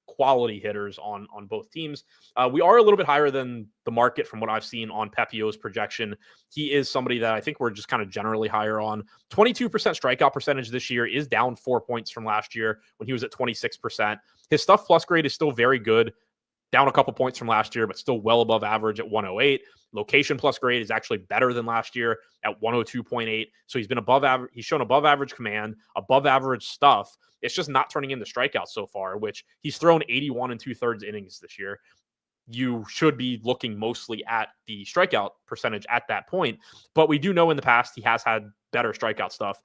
quality hitters on both teams. We are a little bit higher than the market from what I've seen on Pepio's projection. He is somebody that I think we're just kind of generally higher on. 22% strikeout percentage this year is down 4 points from last year when he was at 26%. His stuff plus grade is still very good, down a couple points from last year, but still well above average at 108. Location plus grade is actually better than last year at 102.8. So he's been above average. He's shown above average command, above average stuff. It's just not turning into strikeouts so far, which he's thrown 81 2/3 innings this year. you should be looking mostly at the strikeout percentage at that point. But we do know in the past he has had better strikeout stuff.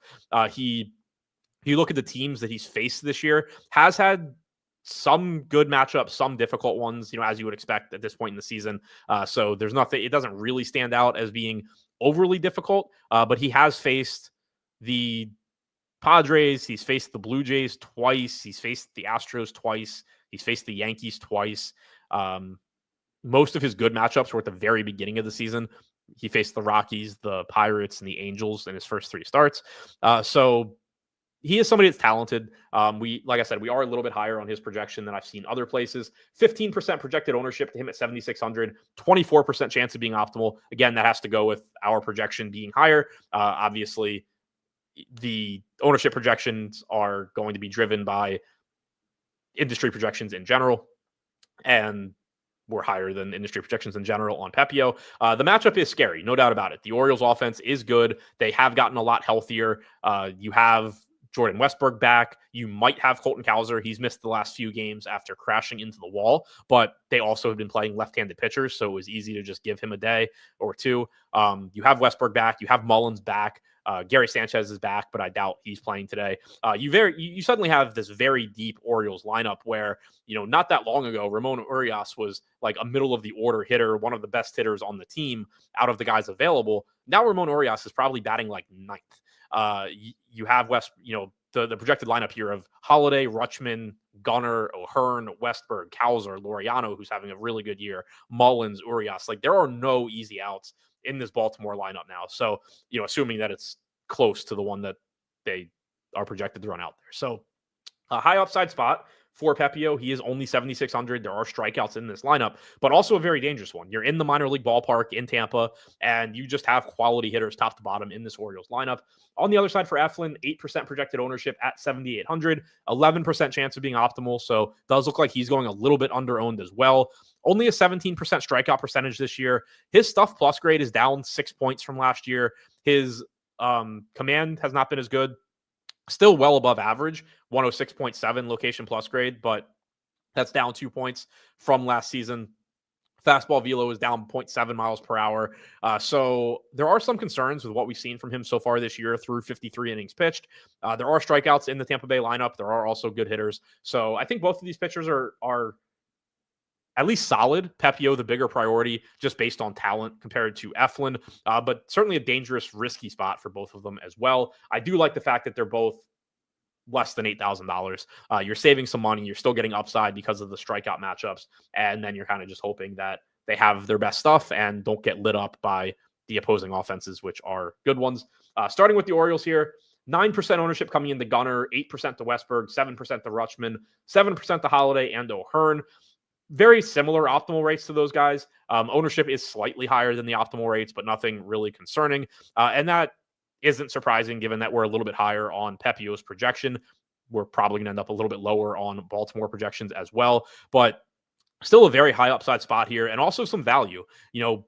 You look at the teams that he's faced this year, has had some good matchups, some difficult ones, as you would expect at this point in the season. So there's nothing, it doesn't really stand out as being overly difficult, but he has faced the Padres, he's faced the Blue Jays twice, he's faced the Astros twice, he's faced the Yankees twice. Most of his good matchups were at the very beginning of the season. He faced the Rockies, the Pirates, and the Angels in his first 3 starts. So he is somebody that's talented. Like I said, we are a little bit higher on his projection than I've seen other places. 15% projected ownership to him at 7,600, 24% chance of being optimal. Again, that has to go with our projection being higher. Obviously, the ownership projections are going to be driven by industry projections in general, and we're higher than industry projections in general on Pepio. The matchup is scary, no doubt about it. The Orioles offense is good. They have gotten a lot healthier. You have Jordan Westburg back. You might have Colton Cowser. He's missed the last few games after crashing into the wall, but they also have been playing left-handed pitchers, so it was easy to just give him a day or two. You have Westburg back. You have Mullins back. Gary Sanchez is back, but I doubt he's playing today. You suddenly have this very deep Orioles lineup where, not that long ago, Ramon Urias was like a middle of the order hitter, one of the best hitters on the team out of the guys available. Now Ramon Urias is probably batting like ninth. You have the projected lineup here of Holiday, Rutschman, Gunnar, O'Hearn, Westberg, Cowser, Laureano, who's having a really good year, Mullins, Urias. Like, there are no easy outs in this Baltimore lineup now. So, assuming that it's close to the one that they are projected to run out there. So a high upside spot for Pepio. He is only 7,600. There are strikeouts in this lineup, but also a very dangerous one. You're in the minor league ballpark in Tampa, and you just have quality hitters top to bottom in this Orioles lineup. On the other side for Eflin, 8% projected ownership at 7,800, 11% chance of being optimal. So does look like he's going a little bit under-owned as well. Only a 17% strikeout percentage this year. His stuff plus grade is down 6 points from last year. His command has not been as good. Still well above average, 106.7 location plus grade, but that's down 2 points from last season. Fastball velo is down 0.7 miles per hour. So there are some concerns with what we've seen from him so far this year through 53 innings pitched. There are strikeouts in the Tampa Bay lineup. There are also good hitters. So I think both of these pitchers are at least solid. Pepio, the bigger priority, just based on talent compared to Eflin, but certainly a dangerous, risky spot for both of them as well. I do like the fact that they're both less than $8,000. You're saving some money. You're still getting upside because of the strikeout matchups, and then you're kind of just hoping that they have their best stuff and don't get lit up by the opposing offenses, which are good ones. Starting with the Orioles here, 9% ownership coming into Gunnar, 8% to Westberg, 7% to Rutschman, 7% to Holiday and O'Hearn. Very similar optimal rates to those guys. Ownership is slightly higher than the optimal rates, but nothing really concerning. And that isn't surprising given that we're a little bit higher on Pepio's projection. We're probably going to end up a little bit lower on Baltimore projections as well, but still a very high upside spot here and also some value.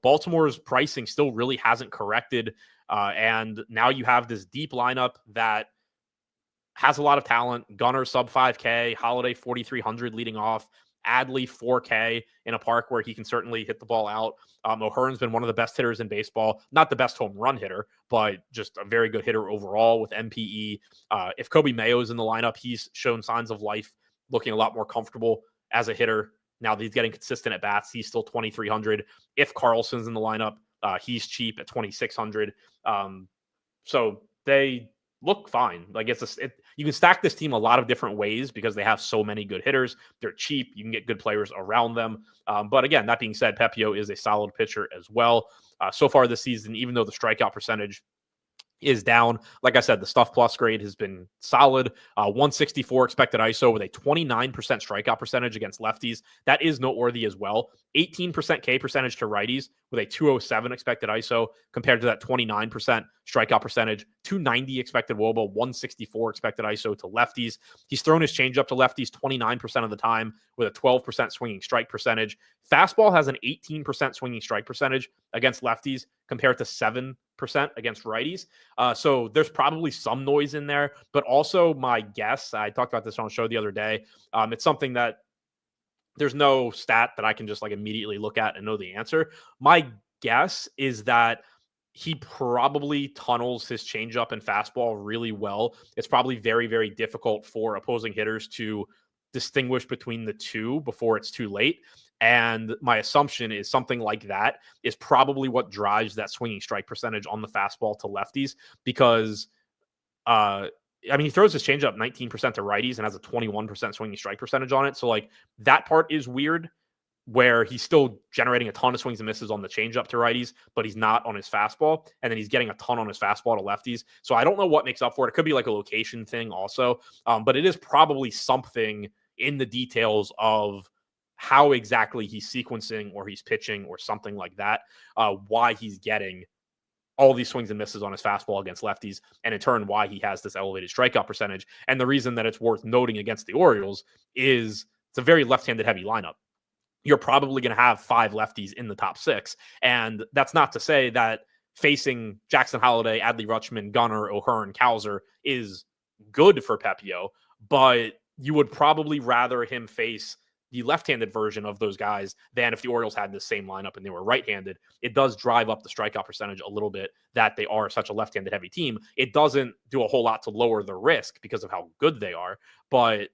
Baltimore's pricing still really hasn't corrected. And now you have this deep lineup that has a lot of talent. Gunnar sub 5K, Holiday 4,300 leading off, Adley 4K in a park where he can certainly hit the ball out. O'Hearn's been one of the best hitters in baseball. Not the best home run hitter, but just a very good hitter overall with MPE. If Kobe Mayo's in the lineup, he's shown signs of life, looking a lot more comfortable as a hitter. Now that he's getting consistent at bats, he's still 2,300. If Carlson's in the lineup, he's cheap at 2,600. So they look fine. Like you can stack this team a lot of different ways because they have so many good hitters. They're cheap. You can get good players around them. But again, that being said, Pepio is a solid pitcher as well. So far this season, even though the strikeout percentage is down, like I said, the stuff plus grade has been solid. 164 expected ISO with a 29% strikeout percentage against lefties. That is noteworthy as well. 18% K percentage to righties with a 207 expected ISO compared to that 29% strikeout percentage. 290 expected WOBA, 164 expected ISO to lefties. He's thrown his changeup to lefties 29% of the time with a 12% swinging strike percentage. Fastball has an 18% swinging strike percentage against lefties compared to 7% against righties. So there's probably some noise in there, but also my guess, I talked about this on a show the other day. It's something that there's no stat that I can just like immediately look at and know the answer. My guess is that he probably tunnels his changeup and fastball really well. It's probably very, very difficult for opposing hitters to distinguish between the two before it's too late. And my assumption is something like that is probably what drives that swinging strike percentage on the fastball to lefties because uh he throws his changeup 19% to righties and has a 21% swinging strike percentage on it. So like that part is weird where he's still generating a ton of swings and misses on the changeup to righties, but he's not on his fastball. And then he's getting a ton on his fastball to lefties. So I don't know what makes up for it. It could be like a location thing also. But it is probably something in the details of how exactly he's sequencing or he's pitching or something like that, why he's getting all these swings and misses on his fastball against lefties, and in turn, why he has this elevated strikeout percentage. And the reason that it's worth noting against the Orioles is it's a very left-handed heavy lineup. You're probably going to have 5 lefties in the top 6. And that's not to say that facing Jackson Holliday, Adley Rutschman, Gunnar, O'Hearn, Cowser is good for Pepio, but you would probably rather him face the left-handed version of those guys than if the Orioles had the same lineup and they were right-handed. It does drive up the strikeout percentage a little bit that they are such a left-handed heavy team. It doesn't do a whole lot to lower the risk because of how good they are, but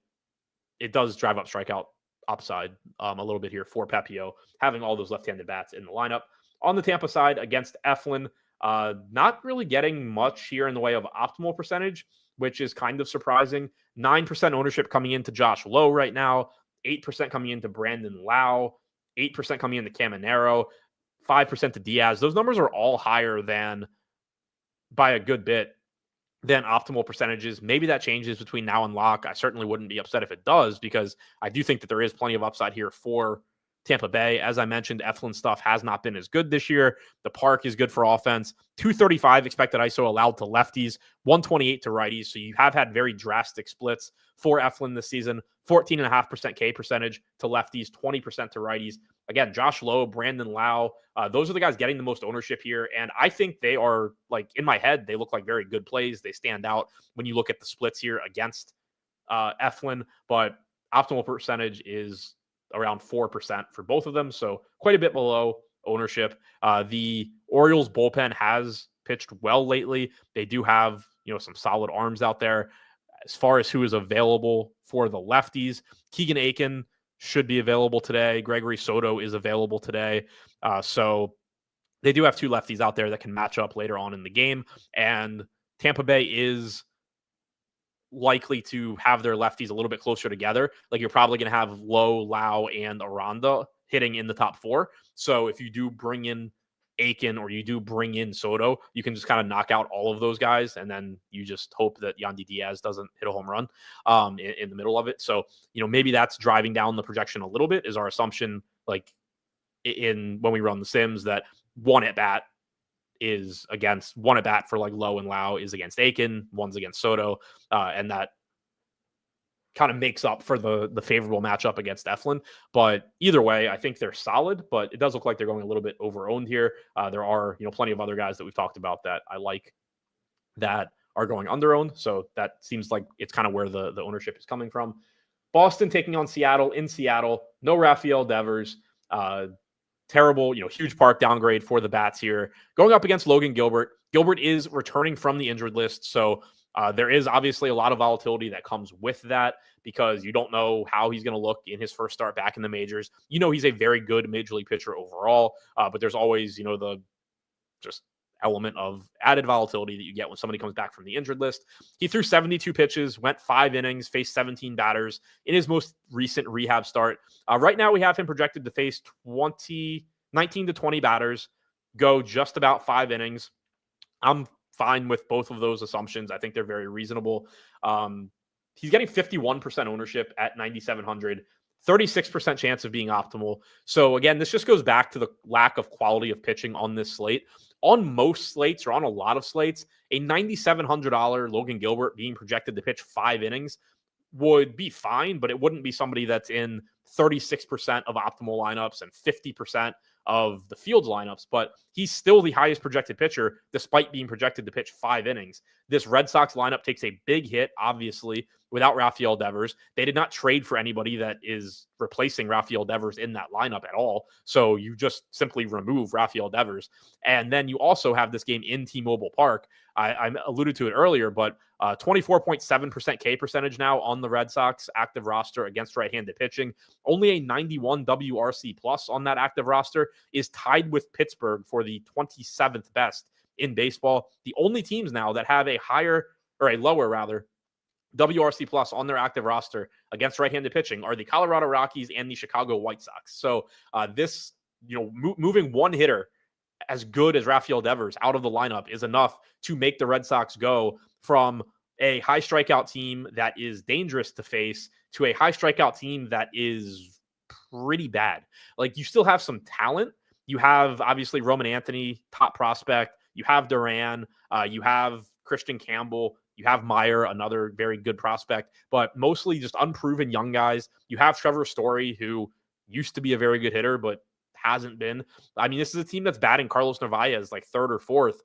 it does drive up strikeout upside a little bit here for Pepio, having all those left-handed bats in the lineup. On the Tampa side against Eflin, not really getting much here in the way of optimal percentage, which is kind of surprising. 9% ownership coming into Josh Lowe right now, 8% coming into Brandon Lau, 8% coming into Caminero, 5% to Diaz. Those numbers are all higher than by a good bit than optimal percentages. Maybe that changes between now and lock. I certainly wouldn't be upset if it does because I do think that there is plenty of upside here for Tampa Bay. As I mentioned, Eflin stuff has not been as good this year. The park is good for offense. 235 expected ISO allowed to lefties, 128 to righties. So you have had very drastic splits for Eflin this season. 14.5% K percentage to lefties, 20% to righties. Again, Josh Lowe, Brandon Lau, those are the guys getting the most ownership here. And I think they are, like, in my head, they look like very good plays. They stand out when you look at the splits here against Eflin. But optimal percentage is around 4% for both of them. So quite a bit below ownership. The Orioles bullpen has pitched well lately. They do have, some solid arms out there. As far as who is available for the lefties, Keegan Aiken should be available today. Gregory Soto is available today. So they do have 2 lefties out there that can match up later on in the game. And Tampa Bay is likely to have their lefties a little bit closer together. Like you're probably going to have Lowe, Lau, and Aranda hitting in the top 4. So if you do bring in Aiken or you do bring in Soto, you can just kind of knock out all of those guys. And then you just hope that Yandy Diaz doesn't hit a home run in the middle of it. So, maybe that's driving down the projection a little bit is our assumption, like in when we run the Sims, that one at bat for like Lowe and Lau is against Aiken, one's against Soto, and that kind of makes up for the favorable matchup against Eflin. But either way, I think they're solid, but it does look like they're going a little bit over-owned here. There are, plenty of other guys that we've talked about that I like that are going under-owned. So that seems like it's kind of where the ownership is coming from. Boston taking on Seattle in Seattle. No Rafael Devers. Terrible, huge park downgrade for the bats here. Going up against Logan Gilbert. Gilbert is returning from the injured list, so there is obviously a lot of volatility that comes with that because you don't know how he's going to look in his first start back in the majors. He's a very good major league pitcher overall, but there's always, the just element of added volatility that you get when somebody comes back from the injured list. He threw 72 pitches, went 5 innings, faced 17 batters in his most recent rehab start. Right now we have him projected to face 19 to 20 batters, go just about 5 innings. I'm fine with both of those assumptions. I think they're very reasonable. He's getting 51% ownership at 9,700, 36% chance of being optimal. So again, this just goes back to the lack of quality of pitching on this slate. On most slates or on a lot of slates, a $9,700 Logan Gilbert being projected to pitch 5 innings would be fine, but it wouldn't be somebody that's in 36% of optimal lineups and 50% of the Fields lineups, but he's still the highest projected pitcher despite being projected to pitch 5 innings. This Red Sox lineup takes a big hit, obviously, without Rafael Devers. They did not trade for anybody that is replacing Rafael Devers in that lineup at all. So you just simply remove Rafael Devers. And then you also have this game in T-Mobile Park. I alluded to it earlier, but 24.7% K percentage now on the Red Sox active roster against right-handed pitching. Only a 91 WRC plus on that active roster, is tied with Pittsburgh for the 27th best in baseball. The only teams now that have a higher, or a lower rather, WRC plus on their active roster against right-handed pitching are the Colorado Rockies and the Chicago White Sox. So this, moving one hitter as good as Rafael Devers out of the lineup is enough to make the Red Sox go from a high strikeout team that is dangerous to face to a high strikeout team that is pretty bad. Like, you still have some talent. You have, obviously, Roman Anthony, top prospect. You have Duran. You have Christian Campbell. You have Meyer, another very good prospect, but mostly just unproven young guys. You have Trevor Story, who used to be a very good hitter, but hasn't been. I mean, this is a team that's batting Carlos Narvaez like third or fourth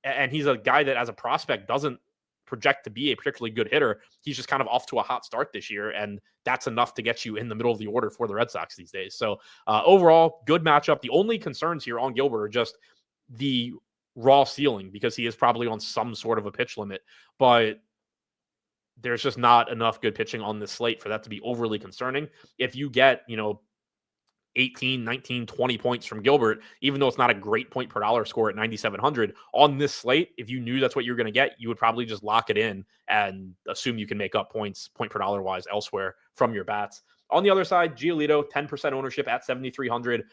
and he's a guy that as a prospect doesn't project to be a particularly good hitter. He's just kind of off to a hot start this year, and that's enough to get you in the middle of the order for the Red Sox these days. So overall, good matchup. The only concerns here on Gilbert are just the raw ceiling, because he is probably on some sort of a pitch limit, but there's just not enough good pitching on this slate for that to be overly concerning. If you get, 18, 19, 20 points from Gilbert, even though it's not a great point per dollar score at 9,700 on this slate, if you knew that's what you're going to get, you would probably just lock it in and assume you can make up points point per dollar wise elsewhere from your bats. On the other side, Giolito, 10% ownership at 7,300.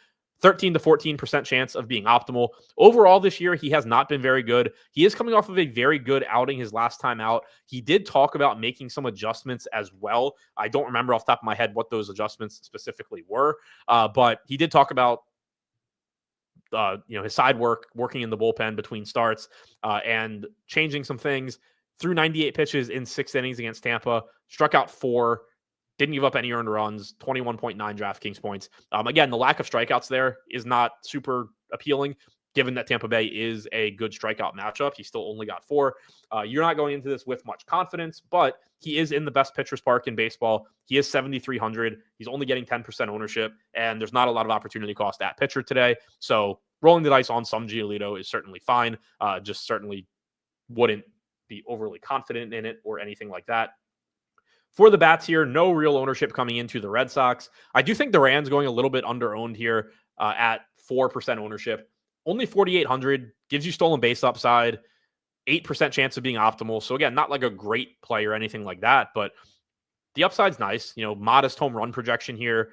13 to 14% chance of being optimal. Overall this year, he has not been very good. He is coming off of a very good outing his last time out. He did talk about making some adjustments as well. I don't remember off the top of my head what those adjustments specifically were, but he did talk about his side work, working in the bullpen between starts, and changing some things. Threw 98 pitches in 6 innings against Tampa, struck out 4, didn't give up any earned runs, 21.9 DraftKings points. Again, the lack of strikeouts there is not super appealing, given that Tampa Bay is a good strikeout matchup. He still only got 4. You're not going into this with much confidence, but he is in the best pitcher's park in baseball. He is 7,300. He's only getting 10% ownership, and there's not a lot of opportunity cost at pitcher today. So rolling the dice on some Giolito is certainly fine. Just certainly wouldn't be overly confident in it or anything like that. For the bats here, no real ownership coming into the Red Sox. I do think Duran's going a little bit under-owned here at 4% ownership. Only 4,800, gives you stolen base upside, 8% chance of being optimal. So again, not like a great play or anything like that, but the upside's nice. Modest home run projection here,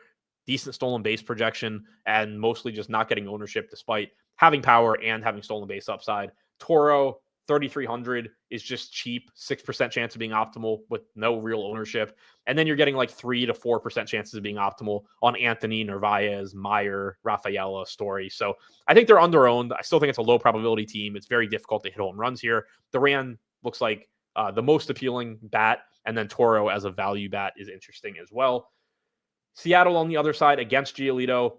decent stolen base projection, and mostly just not getting ownership despite having power and having stolen base upside. Toro, 3,300 is just cheap, 6% chance of being optimal with no real ownership. And then you're getting like 3 to 4% chances of being optimal on Anthony, Narvaez, Meyer, Rafaela, Story. So I think they're under-owned. I still think it's a low probability team. It's very difficult to hit home runs here. Duran looks like the most appealing bat, and then Toro as a value bat is interesting as well. Seattle on the other side against Giolito,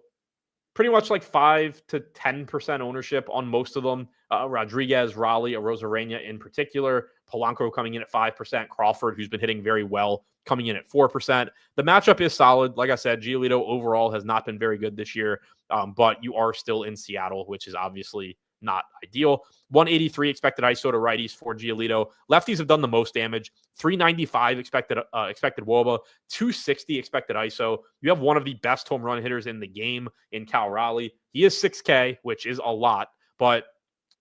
pretty much like 5 to 10% ownership on most of them. Rodriguez, Raleigh, Arozarena in particular. Polanco coming in at 5%. Crawford, who's been hitting very well, coming in at 4%. The matchup is solid. Like I said, Giolito overall has not been very good this year, but you are still in Seattle, which is obviously not ideal. 183 expected ISO to righties for Giolito. Lefties have done the most damage. 395 expected WOBA, 260 expected ISO. You have one of the best home run hitters in the game in Cal Raleigh. He is 6K, which is a lot, but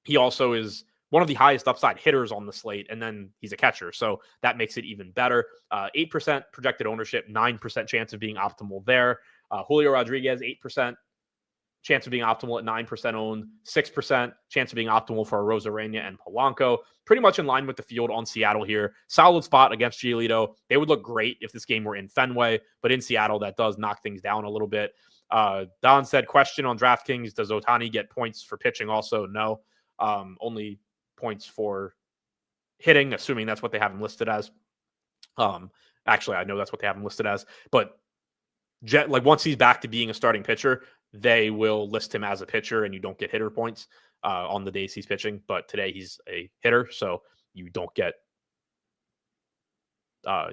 he also is one of the highest upside hitters on the slate, and then he's a catcher, so that makes it even better. 8% projected ownership, 9% chance of being optimal there. Julio Rodriguez, 8% chance of being optimal at 9% owned, 6% chance of being optimal for Arozarena and Polanco. Pretty much in line with the field on Seattle here. Solid spot against Giolito. They would look great if this game were in Fenway, but in Seattle, that does knock things down a little bit. Don said, question on DraftKings, does Ohtani get points for pitching also? No. Only points for hitting, assuming that's what they have him listed as. Actually, I know that's what they have him listed as, but once he's back to being a starting pitcher, they will list him as a pitcher and you don't get hitter points on the days he's pitching. But today he's a hitter, so you don't get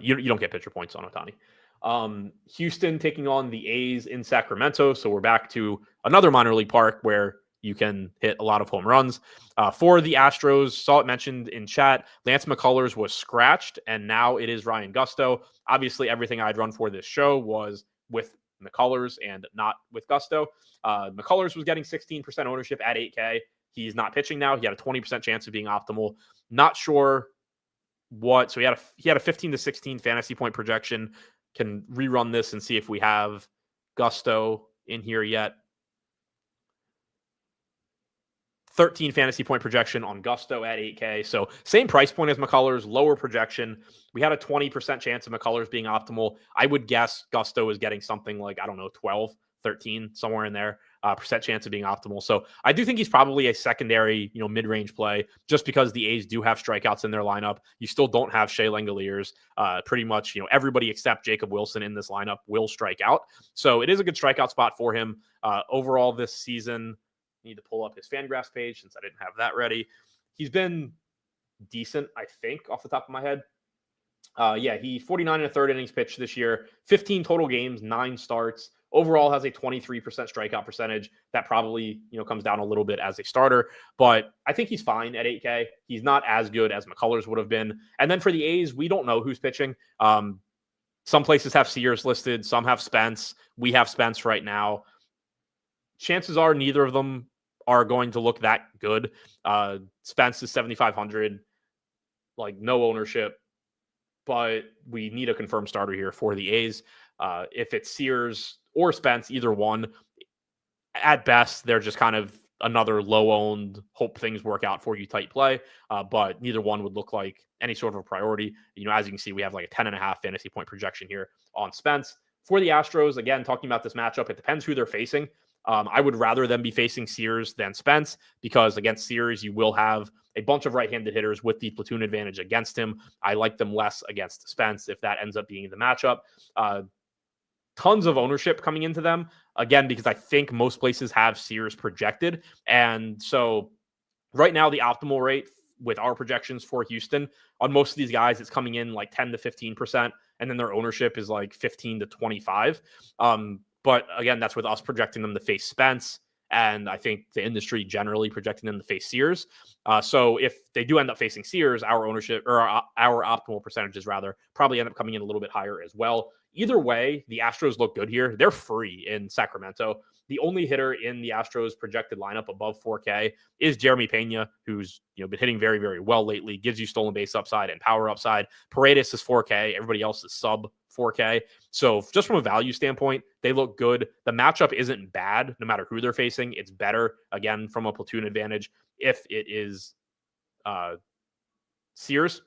you don't get pitcher points on Ohtani. Houston taking on the A's in Sacramento, so we're back to another minor league park where you can hit a lot of home runs. For the Astros, saw it mentioned in chat, Lance McCullers was scratched, and now it is Ryan Gusto. Obviously, everything I'd run for this show was with McCullers and not with Gusto. McCullers was getting 16% ownership at 8K. He's not pitching now. He had a 20% chance of being optimal. Not sure what. So he had a 15 to 16 fantasy point projection. Can rerun this and see if we have Gusto in here yet. 13 fantasy point projection on Gusto at 8K. So same price point as McCullers, lower projection. We had a 20% chance of McCullers being optimal. I would guess Gusto is getting something like, 12, 13, somewhere in there, percent chance of being optimal. So I do think he's probably a secondary, mid-range play just because the A's do have strikeouts in their lineup. You still don't have Shea Langoliers. Pretty much, everybody except Jacob Wilson in this lineup will strike out. So it is a good strikeout spot for him. Overall this season, need to pull up his Fangraphs page since I didn't have that ready. He's been decent, I think, off the top of my head. He 49 and a third innings pitched this year, 15 total games, 9 starts. Overall has a 23% strikeout percentage. That probably, comes down a little bit as a starter, but I think he's fine at 8K. He's not as good as McCullers would have been. And then for the A's, we don't know who's pitching. Some places have Scherer listed, some have Spence. We have Spence right now. Chances are neither of them are going to look that good. Spence is 7,500, like no ownership, but we need a confirmed starter here for the A's. If it's Sears or Spence, either one, at best, they're just kind of another low-owned, hope things work out for you type play, but neither one would look like any sort of a priority. As you can see, we have like a 10.5 fantasy point projection here on Spence. For the Astros, again, talking about this matchup, it depends who they're facing. I would rather them be facing Sears than Spence because against Sears, you will have a bunch of right-handed hitters with the platoon advantage against him. I like them less against Spence if that ends up being the matchup. Tons of ownership coming into them, again, because I think most places have Sears projected. And so right now, the optimal rate with our projections for Houston on most of these guys, it's coming in like 10 to 15%, and then their ownership is like 15 to 25. But again, that's with us projecting them to face Spence, and I think the industry generally projecting them to face Sears. So if they do end up facing Sears, our ownership or our optimal percentages rather probably end up coming in a little bit higher as well. Either way, the Astros look good here. They're free in Sacramento. The only hitter in the Astros projected lineup above 4K is Jeremy Pena, who's been hitting very, very well lately, gives you stolen base upside and power upside. Paredes is 4K. Everybody else is sub 4K. So just from a value standpoint, they look good. The matchup isn't bad no matter who they're facing. It's better, again, from a platoon advantage if it is Sears.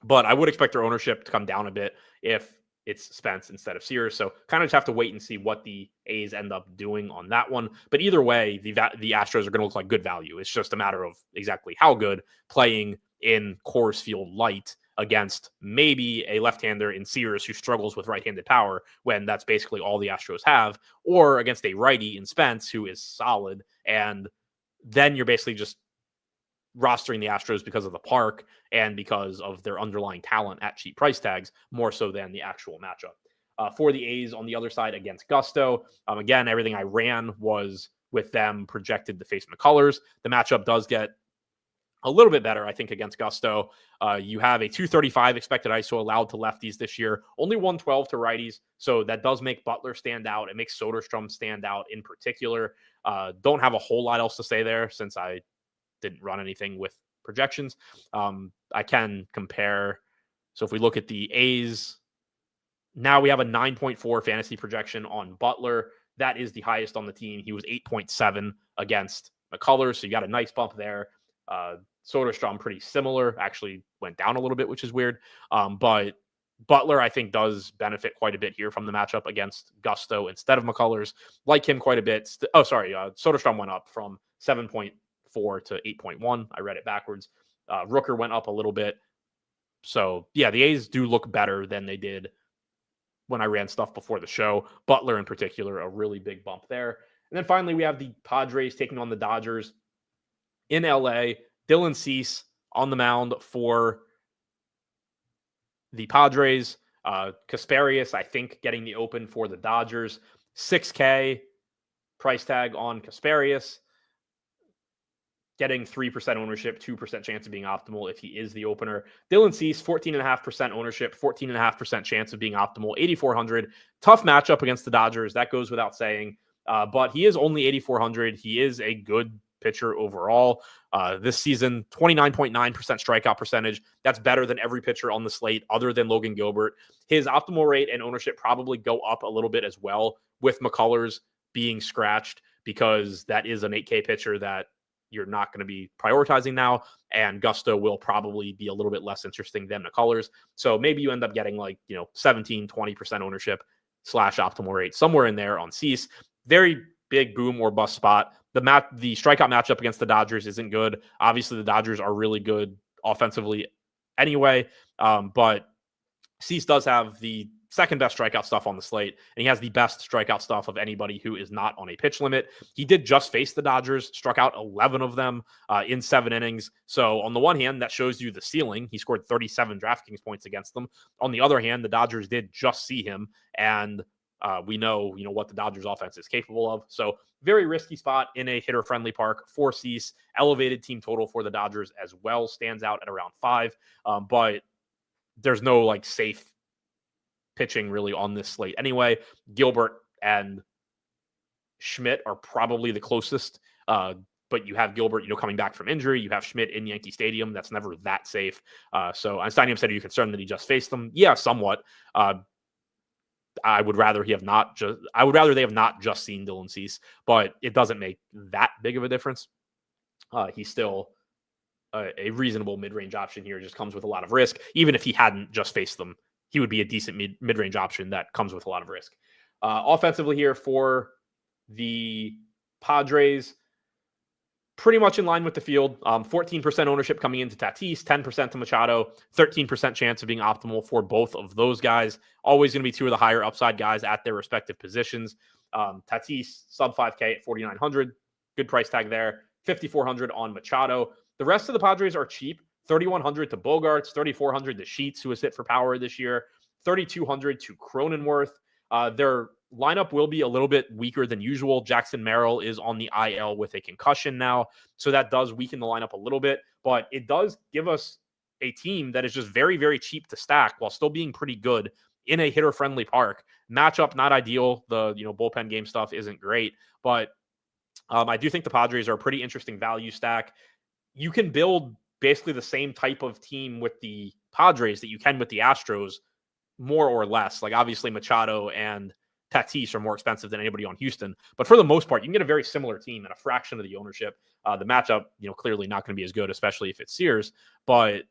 But I would expect their ownership to come down a bit if it's Spence instead of Sears. So kind of just have to wait and see what the A's end up doing on that one. But either way, the Astros are going to look like good value. It's just a matter of exactly how good playing in Coors Field Light against maybe a left-hander in Sears who struggles with right-handed power when that's basically all the Astros have, or against a righty in Spence who is solid. And then you're basically just rostering the Astros because of the park and because of their underlying talent at cheap price tags, more so than the actual matchup. For the A's on the other side against Gusto, again, everything I ran was with them projected to face McCullers. The matchup does get a little bit better, I think, against Gusto. You have a 235 expected ISO allowed to lefties this year, only 112 to righties. So that does make Butler stand out. It makes Soderstrom stand out in particular. Don't have a whole lot else to say there since I didn't run anything with projections. I can compare. So if we look at the A's, now we have a 9.4 fantasy projection on Butler. That is the highest on the team. He was 8.7 against McCullers. So you got a nice bump there. Soderstrom pretty similar, actually went down a little bit, which is weird. But Butler, I think, does benefit quite a bit here from the matchup against Gusto instead of McCullers. Like him quite a bit. Soderstrom went up from 7.4 to 8.1. I read it backwards. Rooker went up a little bit. So, yeah, the A's do look better than they did when I ran stuff before the show. Butler, in particular, a really big bump there. And then finally, we have the Padres taking on the Dodgers in LA. Dylan Cease on the mound for the Padres. Kasparius, I think, getting the open for the Dodgers. $6K price tag on Kasparius. Getting 3% ownership, 2% chance of being optimal if he is the opener. Dylan Cease, 14.5% ownership, 14.5% chance of being optimal, 8,400. Tough matchup against the Dodgers. That goes without saying. But he is only 8,400. He is a good pitcher overall. This season, 29.9% strikeout percentage. That's better than every pitcher on the slate other than Logan Gilbert. His optimal rate and ownership probably go up a little bit as well with McCullers being scratched, because that is an 8K pitcher that you're not going to be prioritizing now, and Gusto will probably be a little bit less interesting than McCullers. So maybe you end up getting 17, 20% ownership / optimal rate, somewhere in there on Cease. Very big boom or bust spot. The strikeout matchup against the Dodgers isn't good. Obviously, the Dodgers are really good offensively anyway, but Cease does have the second best strikeout stuff on the slate, and he has the best strikeout stuff of anybody who is not on a pitch limit. He did just face the Dodgers, struck out 11 of them in 7 innings. So on the one hand, that shows you the ceiling. He scored 37 DraftKings points against them. On the other hand, the Dodgers did just see him, and we know what the Dodgers offense is capable of. So very risky spot in a hitter-friendly park for Cease. Elevated team total for the Dodgers as well, stands out at around 5. But there's no safe pitching really on this slate anyway. Gilbert and Schmidt are probably the closest, but you have Gilbert, coming back from injury. You have Schmidt in Yankee Stadium. That's never that safe. So Einsteinium said, are you concerned that he just faced them? Yeah, somewhat. I would rather they have not just seen Dylan Cease, but it doesn't make that big of a difference. He's still a reasonable mid-range option here. Just comes with a lot of risk. Even if he hadn't just faced them, he would be a decent mid-range option that comes with a lot of risk. Offensively here for the Padres, pretty much in line with the field. 14% ownership coming into Tatis, 10% to Machado, 13% chance of being optimal for both of those guys. Always going to be two of the higher upside guys at their respective positions. Tatis, sub 5K at 4,900. Good price tag there. 5,400 on Machado. The rest of the Padres are cheap. 3,100 to Bogarts, 3,400 to Sheets, who has hit for power this year, 3,200 to Cronenworth. Their lineup will be a little bit weaker than usual. Jackson Merrill is on the IL with a concussion now, so that does weaken the lineup a little bit, but it does give us a team that is just very, very cheap to stack while still being pretty good in a hitter-friendly park. Matchup, not ideal. The bullpen game stuff isn't great, but I do think the Padres are a pretty interesting value stack. You can build basically the same type of team with the Padres that you can with the Astros, more or less. Obviously Machado and Tatis are more expensive than anybody on Houston, but for the most part, you can get a very similar team at a fraction of the ownership. The matchup, clearly not going to be as good, especially if it's Sears, but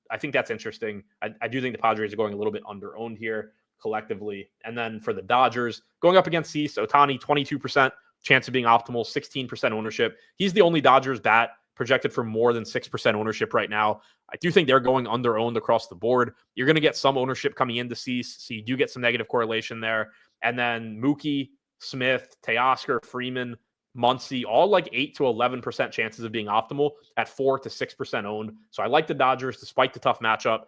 I think that's interesting. I do think the Padres are going a little bit under-owned here collectively. And then for the Dodgers, going up against Cease, Ohtani, 22% chance of being optimal, 16% ownership. He's the only Dodgers bat projected for more than 6% ownership right now. I do think they're going under-owned across the board. You're going to get some ownership coming into Cease, so you do get some negative correlation there. And then Mookie, Smith, Teoscar, Freeman, Muncy, all 8 to 11% chances of being optimal at 4 to 6% owned. So I like the Dodgers despite the tough matchup.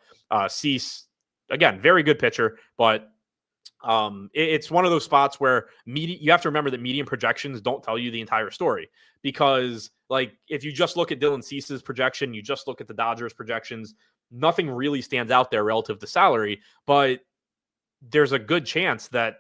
Cease, again, very good pitcher, but it's one of those spots where you have to remember that median projections don't tell you the entire story, because if you just look at Dylan Cease's projection, you just look at the Dodgers projections, nothing really stands out there relative to salary, but there's a good chance that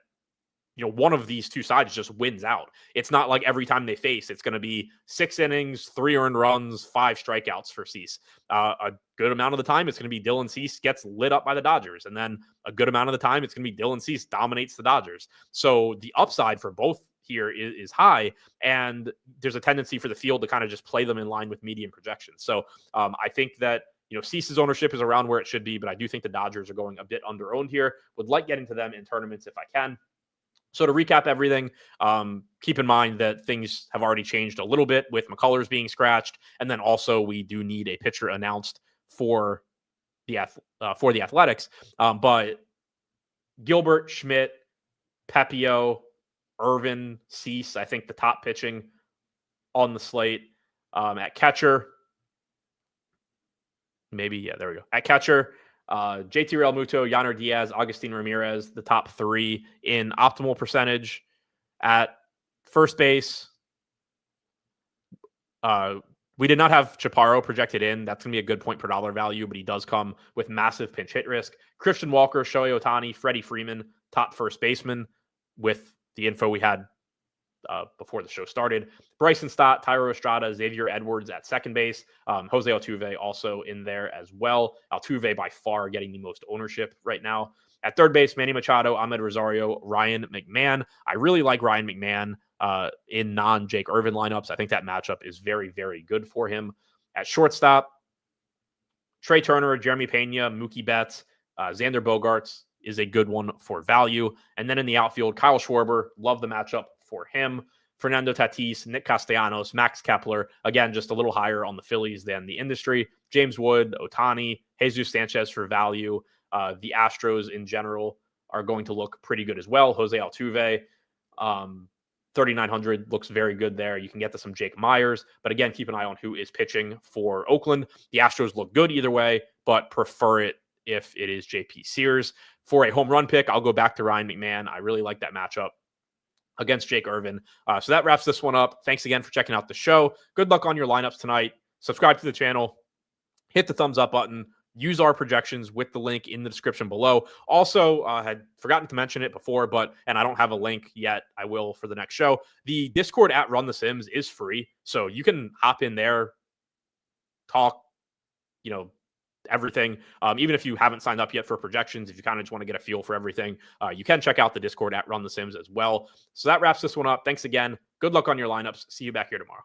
one of these two sides just wins out. It's not like every time they face, it's going to be 6 innings, 3 earned runs, 5 strikeouts for Cease. A good amount of the time, it's going to be Dylan Cease gets lit up by the Dodgers. And then a good amount of the time, it's going to be Dylan Cease dominates the Dodgers. So the upside for both here is high. And there's a tendency for the field to kind of just play them in line with median projections. So I think that Cease's ownership is around where it should be, but I do think the Dodgers are going a bit under-owned here. Would like getting to them in tournaments if I can. So to recap everything, keep in mind that things have already changed a little bit with McCullers being scratched, and then also we do need a pitcher announced for the Athletics. But Gilbert, Schmidt, Pepio Irvin, Cease, I think the top pitching on the slate. At catcher, there we go. At catcher, JT Realmuto, Yainer Diaz, Agustin Ramirez, the top 3 in optimal percentage. At first base, we did not have Chaparro projected in. That's going to be a good point per dollar value, but he does come with massive pinch hit risk. Christian Walker, Shohei Ohtani, Freddie Freeman, top first baseman with the info we had before the show started. Bryson Stott, Tyro Estrada, Xavier Edwards at second base. Jose Altuve also in there as well. Altuve by far getting the most ownership right now. At third base, Manny Machado, Ahmed Rosario, Ryan McMahon. I really like Ryan McMahon in non-Jake Irvin lineups. I think that matchup is very, very good for him. At shortstop, Trey Turner, Jeremy Pena, Mookie Betts, Xander Bogaerts is a good one for value. And then in the outfield, Kyle Schwarber, love the matchup for him. Fernando Tatis, Nick Castellanos, Max Kepler, again, just a little higher on the Phillies than the industry. James Wood, Ohtani, Jesus Sanchez for value. The Astros in general are going to look pretty good as well. Jose Altuve, 3,900 looks very good there. You can get to some Jake Myers, but again, keep an eye on who is pitching for Oakland. The Astros look good either way, but prefer it if it is JP Sears. For a home run pick, I'll go back to Ryan McMahon. I really like that matchup against Jake Irvin. So that wraps this one up. Thanks again for checking out the show. Good luck on your lineups tonight. Subscribe to the channel. Hit the thumbs up button. Use our projections with the link in the description below. Also, had forgotten to mention it before, and I don't have a link yet. I will for the next show. The Discord at Run the Sims is free, so you can hop in there, talk, everything. Even if you haven't signed up yet for projections, if you kind of just want to get a feel for everything, you can check out the Discord at Run the Sims as well. So that wraps this one up. Thanks again. Good luck on your lineups. See you back here tomorrow.